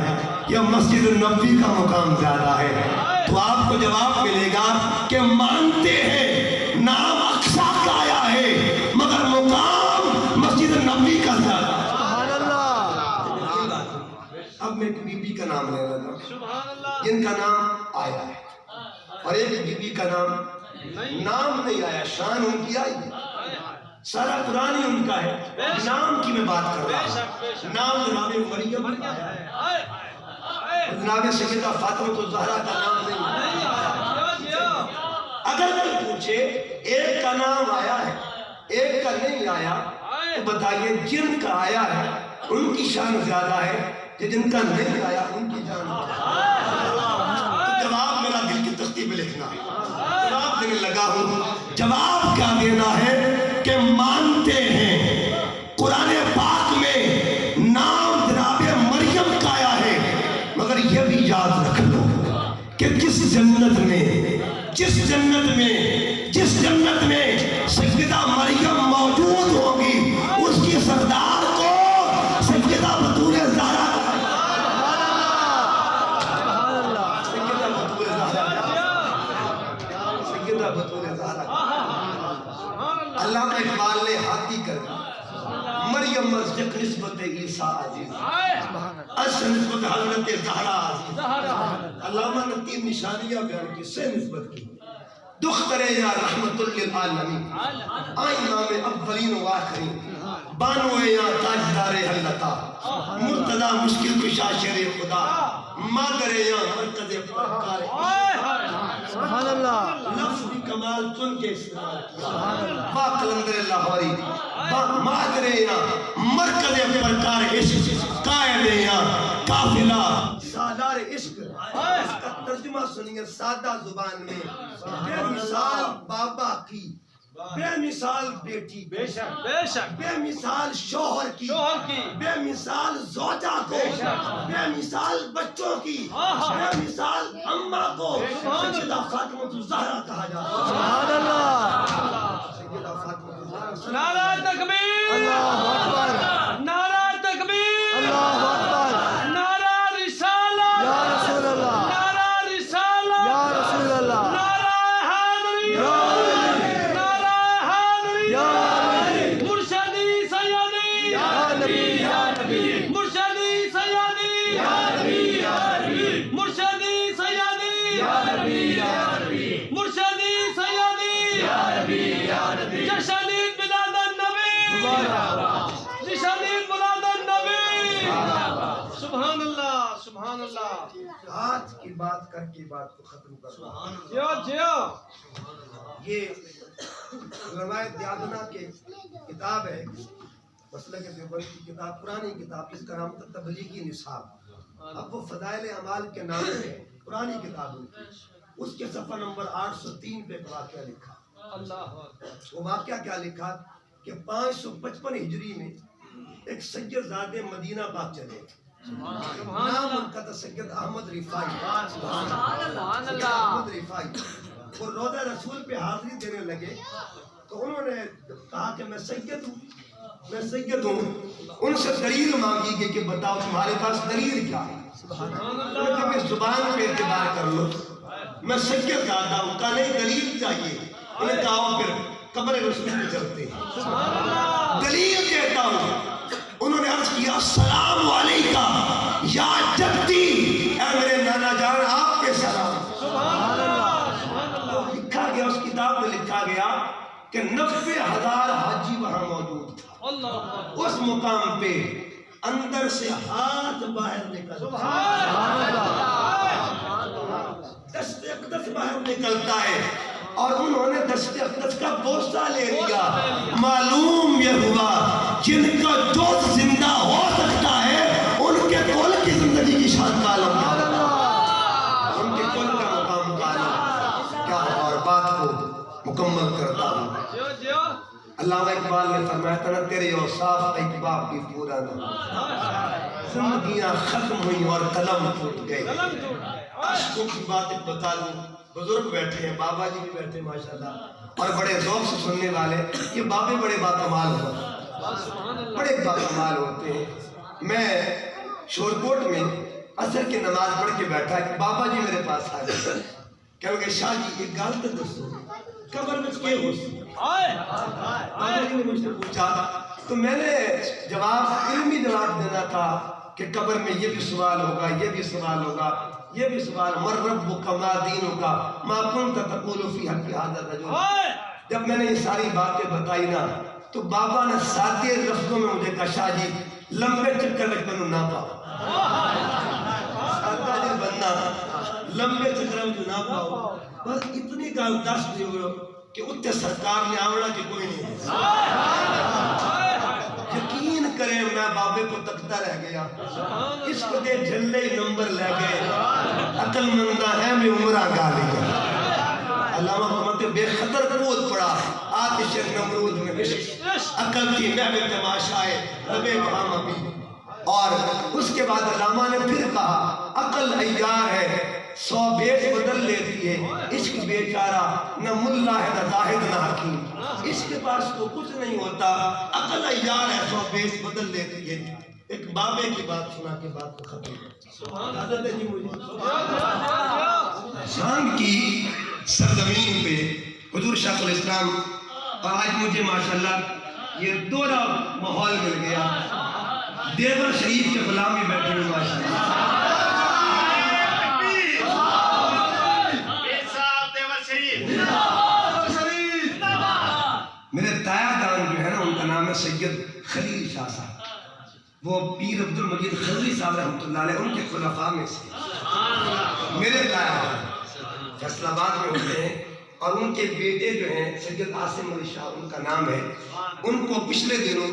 یا مسجد نبوی کا مقام زیادہ ہے، تو آپ کو جواب ملے گا کہ مانتے ہیں نام اقصی کا آیا ہے مگر مقام مسجد نبوی کا زیادہ ہے. سبحان اللہ. اب میں ایک بی بی کا نام لے رہا ہوں سبحان اللہ. جن کا نام آیا ہے، اور ایک بی بی کا نام نہیں آیا، شان ان کی آئی ہے. سارا قرآن ہی ان کا ہے. نام کی میں بات کر رہا ہوں. نام جناب مریم کا ہے، جناب سیدہ فاطمہ الزہرا کا نام نہیں آیا. اگر کوئی پوچھے ایک کا نام آیا ہے ایک کا نہیں آیا تو بتائیے جن کا آیا ہے ان کی شان زیادہ ہے کہ جن کا نہیں آیا ان کی شان زیادہ ہے. تو جواب میرا دل کی تختی پہ لکھنا ہے، جواب دینے لگا ہوں. جواب کیا دینا ہے کہ مانتے ہیں قرآن پاک میں نام جناب مریم کا آیا ہے، مگر یہ بھی یاد رکھ لو کہ جس جنت میں سیدہ مریم موجود ہوگی اس کی سردار کو سیدہ بطول زہرا. عیسیٰ عزیز، اس نسبت حضرت زہرا عزیز۔ علامہ نے 3 نشانیاں بیان کی، سے نسبت کی۔ دختر یا رحمت للعالمین، امام اولین و آخرین، بانو یا تاجدار حلتا، مرتضی مشکل کشا شیر خدا، مادر یا مرکز پرکار۔ سبحان اللہ، لفظ بھی کمال چن کے استعمال کیا، با قلندر لاہوری، مادر یا مرکز پرکار عشق، قائد یا قافلہ سالار عشق۔ اس کا ترجمہ سنیے سادہ زبان میں، بے مثال بابا کی، بے مثال بیٹی، بے شک بے شک، بے مثال شوہر کی، بے مثال زوجہ کو، بے مثال بچوں کی، بے مثال اماں کو سیدہ فاطمہ الزہرا کہا جاتا ہے۔ سبحان اللہ، سیدہ فاطمہ الزہرا، نعرہ تکبیر، اللہ اکبر، نعرہ تکبیر، اللہ اکبر، نعرہ رسالت، یا رسول اللہ، نعرہ رسالت، یا رسول اللہ، نعرہ حیدری، یا علی، نعرہ حیدری، یا علی، مرشدی سیدی، یا نبی، یا نبی، مرشدی سیدی، یا نبی، یا نبی، مرشدی سیدی، یا نبی، یا نبی، مرشدی سیدی، یا نبی، یا نبی، جشن عید میلاد النبی، مبارک، جشن عید میلاد النبی، سبحان اللہ سبحان اللہ، آج کی بات کر کے بات کو ختم کر رہا ہوں۔ جیو جیو، یہ علماء دیادنا کے کتاب ہے، مسلک دیوبند کی کتاب، پرانی کتاب، اس کا نام تھا تبلیغی نصاب۔ اب وہ فضائل اعمال کے نام سے پرانی کتاب ہے، اس کے صفحہ نمبر 803 پہ ایک واقعہ لکھا۔ اللہ وہ واقعہ کیا لکھا کہ 555 ہجری میں ایک سید زادے مدینہ باغ چلے، نام ان کا تھا سید احمد رفاعی۔ احمد رفاعی وہ روضہ رسول پہ حاضری دینے لگے تو انہوں نے کہا کہ میں سید ہوں، میں سید ہوں۔ ان سے دلیل مانگی گئی کہ بتاؤ تمہارے پاس دلیل کیا ہے؟ انہوں نے کہا کہ زبان پہ اعتبار کر لو، میں سید زادہ ہوں۔ کہا نہیں دلیل چاہیے۔ انہوں نے کہا پھر قبر رسول پہ چلتے ہیں، دلیل کہتا ہوں۔ انہوں نے عرض کیا السلام علیکہ یا جدی، اے میرے نانا جان آپ کے سلام۔ لکھا گیا اس کتاب میں لکھا گیا کہ 90,000 حاجی وہاں موجود تھا۔ اس مقام پہ اندر سے ہاتھ باہر نکلتا دست اقدس باہر نکلتا ہے، اور انہوں نے دست اقدس کا بوسہ لے لیا۔ معلوم یہ ہوا جن کا جوز زندہ ہو سکتا ہے ان کے کل کی زندگی کی شان کا عالم ہے، ان کے کل کا مقام کا عالم کیا ہے۔ اور بات کو مکمل کرتا ہوں، جیو جیو، علامہ اقبال نے فرمایا تھا نا تیرے اوصاف اقبال بھی پورا نہ، زندگیاں ختم ہوئی اور قلم ٹوٹ گئے۔ عشقوں کی بات ایک بتا دوں، بزرگ بیٹھے ہیں، بابا جی بھی بیٹھے ہیں ماشاءاللہ، اور بڑے ذوق سے سننے والے، یہ بابے بڑے باکمال ہوتے ہیں، بڑے باکمال ہوتے ہیں۔ میں شورکوٹ میں عصر کی نماز پڑھ کے بیٹھا کہ بابا جی میرے پاس آ گئے، کہنے کہ شاہ جی ایک گل تو دسو قبر میں کیا ہو سکتا؟ بابا جی نے مجھ سے پوچھا تو میں نے جواب علمی جواب دینا تھا کہ قبر میں یہ بھی سوال ہوگا، یہ بھی سوال ہوگا، یہ بھی سوال، مر ربک ما دینک ما کنت تقول فی حق ھذا الرجل۔ جب میں نے یہ ساری باتیں بتائی نا تو بابا نے سادے لفظوں میں مجھے کہا شاہ جی لمبے چکر لگ میں نہ پاؤ، سادہ جی بندہ لمبے چکر میں نہ پاؤ، بس اتنی گل دس دیو کہ اتنے سرکار نے آوڑا کہ کوئی نہیں۔ یقین کریں میں بابے کو تکتا رہ گیا، اس کو دے جھلے نمبر لے گئے، عقل مندہ ہے میں عمرہ گالی گا۔ علامہ فرماتے بے خطر قوت پڑا آتش نمرود میں عشق، عقل کی محب تماشائے لبے بہام ابھی۔ اور اس کے بعد علامہ نے پھر کہا عقل عیار ہے 100 بیش بدل لیتی ہے، عشق بیچارہ نہ ملا ہے نہ زاہد نہ حکیم، اس کے پاس تو کچھ نہیں ہوتا، عقل عیار ہے 100 بیش بدل لیتی ہے۔ ایک بابے کی بات سنا کے بات کو ختم۔ حضرت جی مجھے شام کی سرزمین پہ حضور شیخ الاسلام، اور آج مجھے ماشاءاللہ یہ دورہ ماحول مل گیا، دیوبند شریف کے غلام بھی بیٹھے ہوئے میرے تایا دان جو ہے نا ان کا نام ہے سید خلیل شاہ صاحب، وہ پیر عبد المجید خضری صاحب رحمۃ اللہ علیہ ان کے خلفاء میں سے میرے تایا دان فیصل آباد میں ہوتے ہیں، اور ان کے بیٹے جو ہیں سید عاصم علی شاہ ان کا نام ہے، ان کو پچھلے دنوں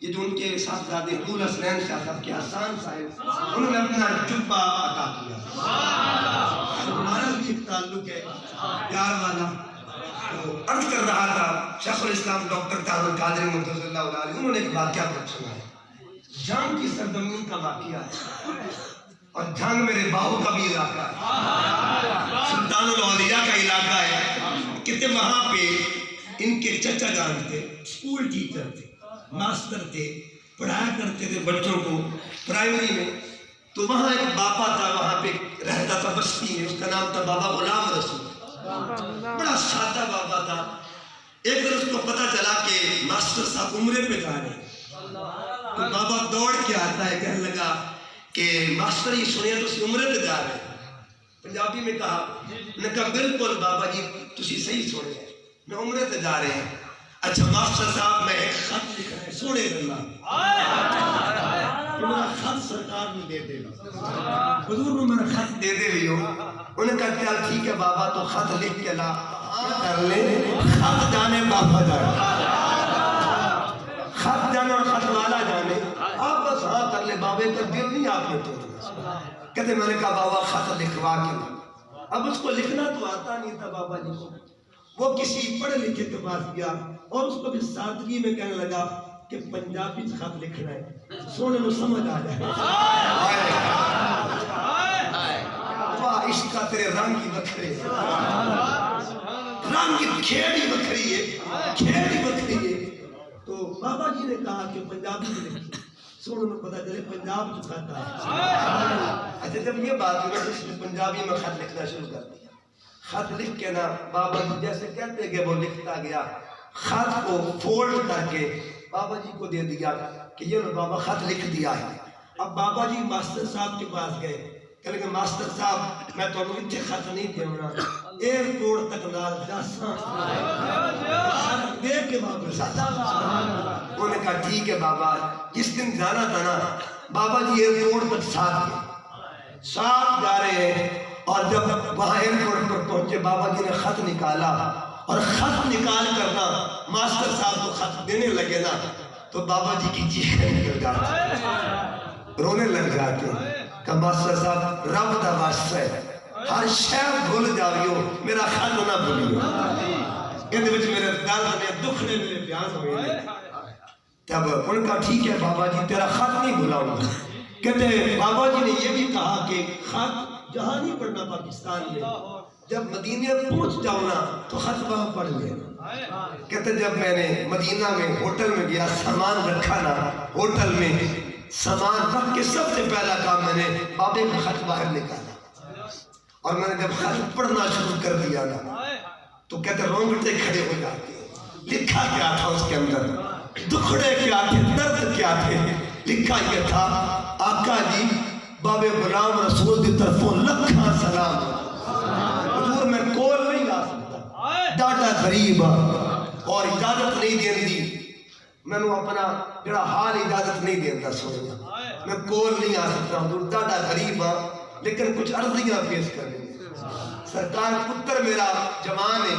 یہ جو ان کے صاحبزادے حور حسنین شاہ صاحب کے حسان صاحب انہوں نے اپنا جبہ عطا کیا، ہمارا بھی ایک تعلق ہے پیار والا۔ تو عرض کر رہا تھا شیخ الاسلام ڈاکٹر طاہر القادری مرتضی اللہ علیہ انہوں نے ایک واقعہ سنا ہے، جنگ کی سرزمین کا واقعہ ہے، اور جنگ میرے باہو کا بھی علاقہ ہے، سلطان الاولیاء کا علاقہ ہے، کہتے وہاں پہ ان کے چچا جان تھے، اسکول ٹیچر تھے، ماسٹر تھے، پڑھایا کرتے تھے بچوں کو پرائمری میں۔ تو وہاں ایک بابا تھا، وہاں پہ رہتا تھا بستی میں، اس کا نام تھا بابا غلام رسول، بڑا سادہ بابا تھا۔ ایک دن اس کو پتا چلا کہ ماسٹر صاحب عمرے پہ جا رہے ہیں، تو بابا دوڑ کے آتا ہے، کہنے لگا کہ ماسٹر یہ سنیا تو اسی عمرے پہ جا رہے ہیں، پنجابی میں کہا، نے کہا بالکل بابا جی تسی صحیح سنے ہیں، میں عمرے پہ جا رہے ہیں۔ اچھا ماسٹر صاحب میں ایک خط لکھ رہا ہے، سونے اللہ میرا خط سرکار میں دے دے گا، حضور نے میرا خط دے دے رہی ہو۔ انہوں نے کہا چل ٹھیک ہے بابا تو خط لکھ کے لا، کر لے خط جانے بابا جانے، خط جانے اور خط والا جانے، آپ بس ہاں کر لے، بابے کا دل نہیں آپ نے توڑنا۔ کہتے میں نے کہا بابا خط لکھوا کے لا۔ اب اس کو لکھنا تو آتا نہیں تھا بابا جی کو، وہ کسی پڑھے لکھے کے پاس گیا اور اس کو بھی سادگی میں کہنے لگا کہ پنجابی خط لکھنا ہے، سونے میں سمجھ آ جائے۔ واہ عشق کا تیرے رنگ کی بکھرے، رنگ کی کھیڑی بکھری ہے، کھیڑی بکھری ہے۔ تو بابا جی نے کہا کہ پنجابی میں لکھی، سونے میں پتا چلے پنجاب جو خط ہے۔ اچھا جب یہ بات ہوئی تو اس نے پنجابی میں خط لکھنا شروع کر دیا، خط لکھ کے نا بابا جی جیسے کہتے کہ وہ لکھتا گیا، خط کو فولڈ کر کے بابا جی کو دے دیا کہ یہ لو بابا خط لکھ دیا ہے۔ اب بابا جی ماسٹر صاحب کے پاس گئے، کہنے کہ ماسٹر صاحب میں تو اتنے خط نہیں دیونا، ایئرپورٹ تک نال جاساں خط دے کے واپس آتا۔ انہوں نے کہا ٹھیک ہے بابا، جس دن جانا تھا نا بابا جی ایئرپورٹ تک ساتھ جا رہے ہیں، اور جب وہاں ایئرپورٹ پر پہنچے بابا جی نے خط نکالا، اور خط نکال کر نا ماسٹر صاحب کو خط دینے لگے نا تو بابا جی کی چیخیں نکل جاتی، رونے لگ جاتے کہ ماسٹر صاحب رب دا واسطہ ہے، ہر شے بھول جاویو میرا خط نہ بھولیو۔ اندے وچ میرے درد نے دکھ نے میرے بیان ہوئے۔ تب ان کا ٹھیک ہے بابا جی تیرا خط نہیں بھلاؤں گا۔ کہتے بابا جی نے یہ بھی کہا کہ خط جہاں نہیں پڑھنا پاکستان میں، جب مدینہ پہنچ جاؤ نا تو خط وہاں پڑھ لینا۔ کہتے جب میں نے مدینہ میں ہوٹل میں گیا، سامان رکھا نا ہوٹل میں، سامان رکھ کے سب سے پہلا کام میں نے بابے کا خط باہر نکالا، اور میں نے جب خط پڑھنا شروع کر دیا نا تو کہتے رونگٹے کھڑے ہو جاتے ہیں۔ لکھا کیا تھا اس کے اندر، دکھڑے کیا تھے، درد کیا تھے؟ لکھا یہ تھا آقا جی بابے غلام رسول دی طرفوں لکھاں سلام، حضور میں کول نہیں لا سکتا، ڈاٹا غریب اور اجازت نہیں دین دی، میں نے اپنا جڑا حال اجازت نہیں دیتا سوچنا، میں کول نہیں آ سکتا، حضور ڈاٹا غریب لیکن کچھ عرضیاں پیش کر دیں۔ سرکار پتر میرا جوان ہے،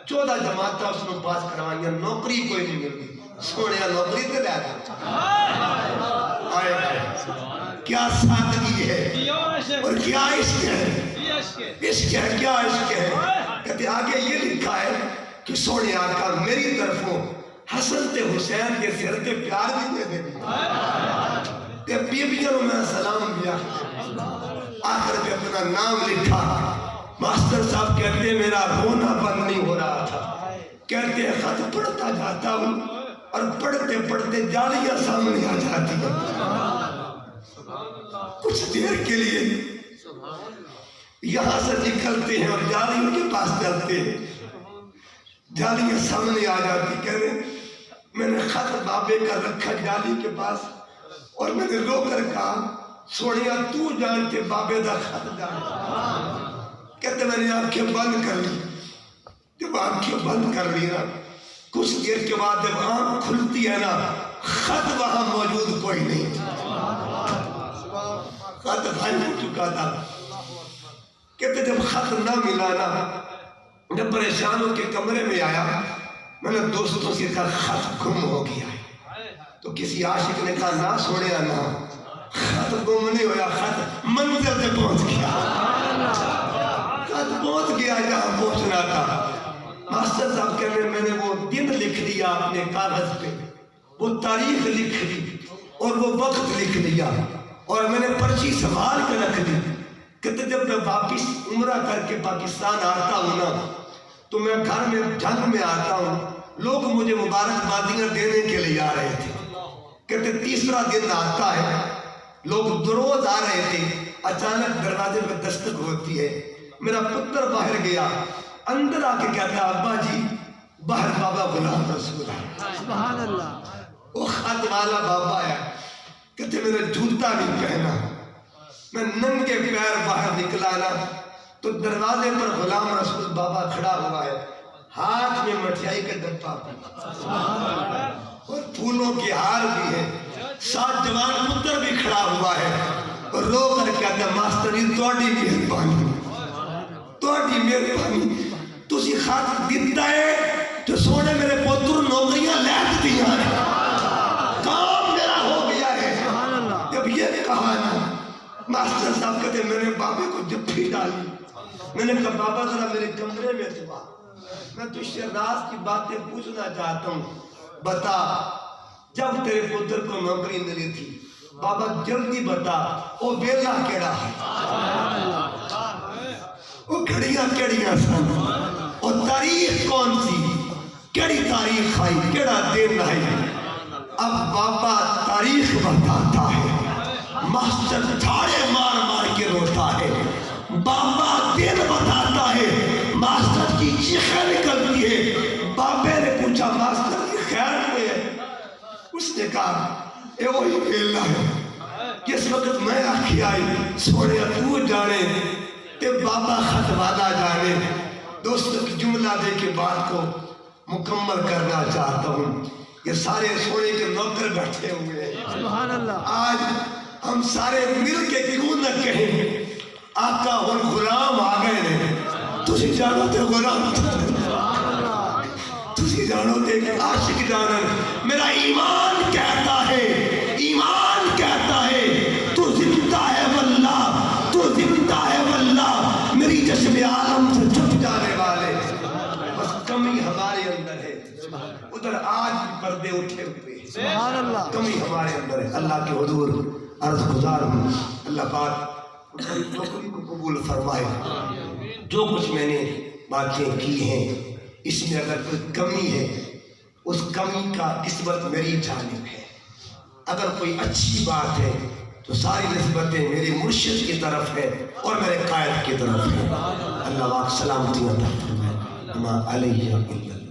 14 جماعتہ اس نے پاس کروائیاں، نوکری کوئی نہیں ملتی، سونے نوکری تے لے دے۔ کیا سادگی ہے اور کیا عشق ہے، عشق ہے، کیا عشق ہے۔ کہتے آگے یہ لکھا ہے کہ سونے آقا میری طرفوں حسن تے حسین کے سر کے پیار بھی دے دے، تے بیبیوں میں سلام دیا، آخر پہ اپنا نام لکھا۔ ماسٹر صاحب کہتے میرا رونا بند نہیں ہو رہا تھا، کہتے خط پڑھتا جاتا ہوں اور پڑھتے پڑھتے جالیاں سامنے آ جاتی ہیں، کچھ دیر کے لیے یہاں سے نکلتے ہیں اور جالیوں کے پاس چلتے ہیں، جالیاں سامنے آ جاتی، کہہ رہے میں نے خط بابے کا رکھا جالی کے پاس، اور میں نے رو کر کہا سونیا تو جانتے بابے دا خط جان کہتے میں نے آنکھیں بند کر لی جب آنکھیں بند کر لی نا کچھ دیر کے بعد جب آنکھ کھلتی ہے نا خط وہاں موجود کوئی نہیں خط غائب ہو چکا تھا کہتے جب خط نہ ملا نا جب پریشان ہو کے کمرے میں آیا میں نے دوستوں سے کہا خط گم ہو گیا ہے تو کسی عاشق نے کہا نہ سوڑیا نہ خط گم نہیں ہویا خط منزل سے پہنچ گیا خط پہنچ گیا جہاں پہنچنا تھا ماسٹر صاحب کہنے میں نے وہ دن لکھ دیا اپنے کاغذ پہ وہ تاریخ لکھ دی اور وہ وقت لکھ لیا اور میں نے پرچی سنبھال کے رکھ دی کہتے جب میں واپس عمرہ کر کے پاکستان آتا ہوں نا تو میں گھر میں جنگ میں آتا ہوں لوگ مجھے مبارکبادیاں دینے کے لیے آ رہے تھے کہتے تیسرا دن آتا ہے لوگ دروز آ رہے تھے اچانک دروازے میں دستک ہوتی ہے میرا پتر باہر گیا اندر آ کے کہتا ابا جی باہر بابا غلام رسول ہے سبحان اللہ وہ خط والا بابا ہے کہتے میں نے جوتا نہیں پہنا میں ننگے پیر باہر نکلا نا تو دروازے پر غلام رسول بابا کھڑا ہوا ہے ہاتھ میں مٹھائی کا ڈبہ اور پھولوں کے ہار بھی ہے ساتھ جوان پتر بھی کھڑا ہوا ہے اور رو کر کہتا ماسٹر جی تہاڈی مہربانی تسی خط دیتا ہے تو سونے میرے پتر نوکریاں لے دیتی ہیں کام میرا ہو گیا ہے جب یہ کہا نا ماسٹر صاحب کہتے میں نے بابے کو جفی ڈالی میں نے کہا بابا ذرا میرے کمرے میں تھا میں تجھ سے راز کی باتیں پوچھنا چاہتا ہوں بتا جب تیرے پتر کو نوکری ملی تھی بابا جلدی بتا وہ ویلا کیڑا ہے وہ گھڑیاں کیڑیاں سن اور تاریخ کون سی کیڑی تاریخ آئی کیڑا دن آئی اب بابا تاریخ بتاتا ہے ماسٹر تھاڑے مار مار کے روتا ہے بابا دن بتاتا ہے ماسٹر کی چیخیں نکلتی ہے بابے نے پوچھا ماسٹر کی خیر میں ہے اس نے کہا اے وہی ویلا ہے کس وقت میں آنکھی آئی سوڑے تو جانے تے بابا خط والا جانے دوستوں کی جملہ دے کے بات کو مکمل کرنا چاہتا ہوں یہ سارے سونے کے نوکر بیٹھے ہوئے ہیں سبحان اللہ آج ہم سارے مل کے کیوں نہ کہیں آقا اور غلام آ گئے نے تسی جانو تے غلام تسی جانو تے عاشق جانن میرا ایمان کہتا ہے تو زندہ ہے واللہ تو زندہ ہے واللہ میری جشم عالم سے چھپ جانے والے بس کمی ہمارے اندر ہے ادھر آج بھی پردے اٹھے ہوئے سبحان اللہ کمی ہمارے اندر ہے اللہ کے حضور عرض گزار ہوں اللہ پاک نوکری کو قبول فرمائے جو کچھ میں نے باتیں کی ہیں اس میں اگر کوئی کمی ہے اس کمی کا نسبت میری جانب ہے اگر کوئی اچھی بات ہے تو ساری نسبتیں میرے مرشد کی طرف ہے اور میرے قائد کی طرف ہے اللہ پاک سلامتی عطا فرمائے ما علیہ الا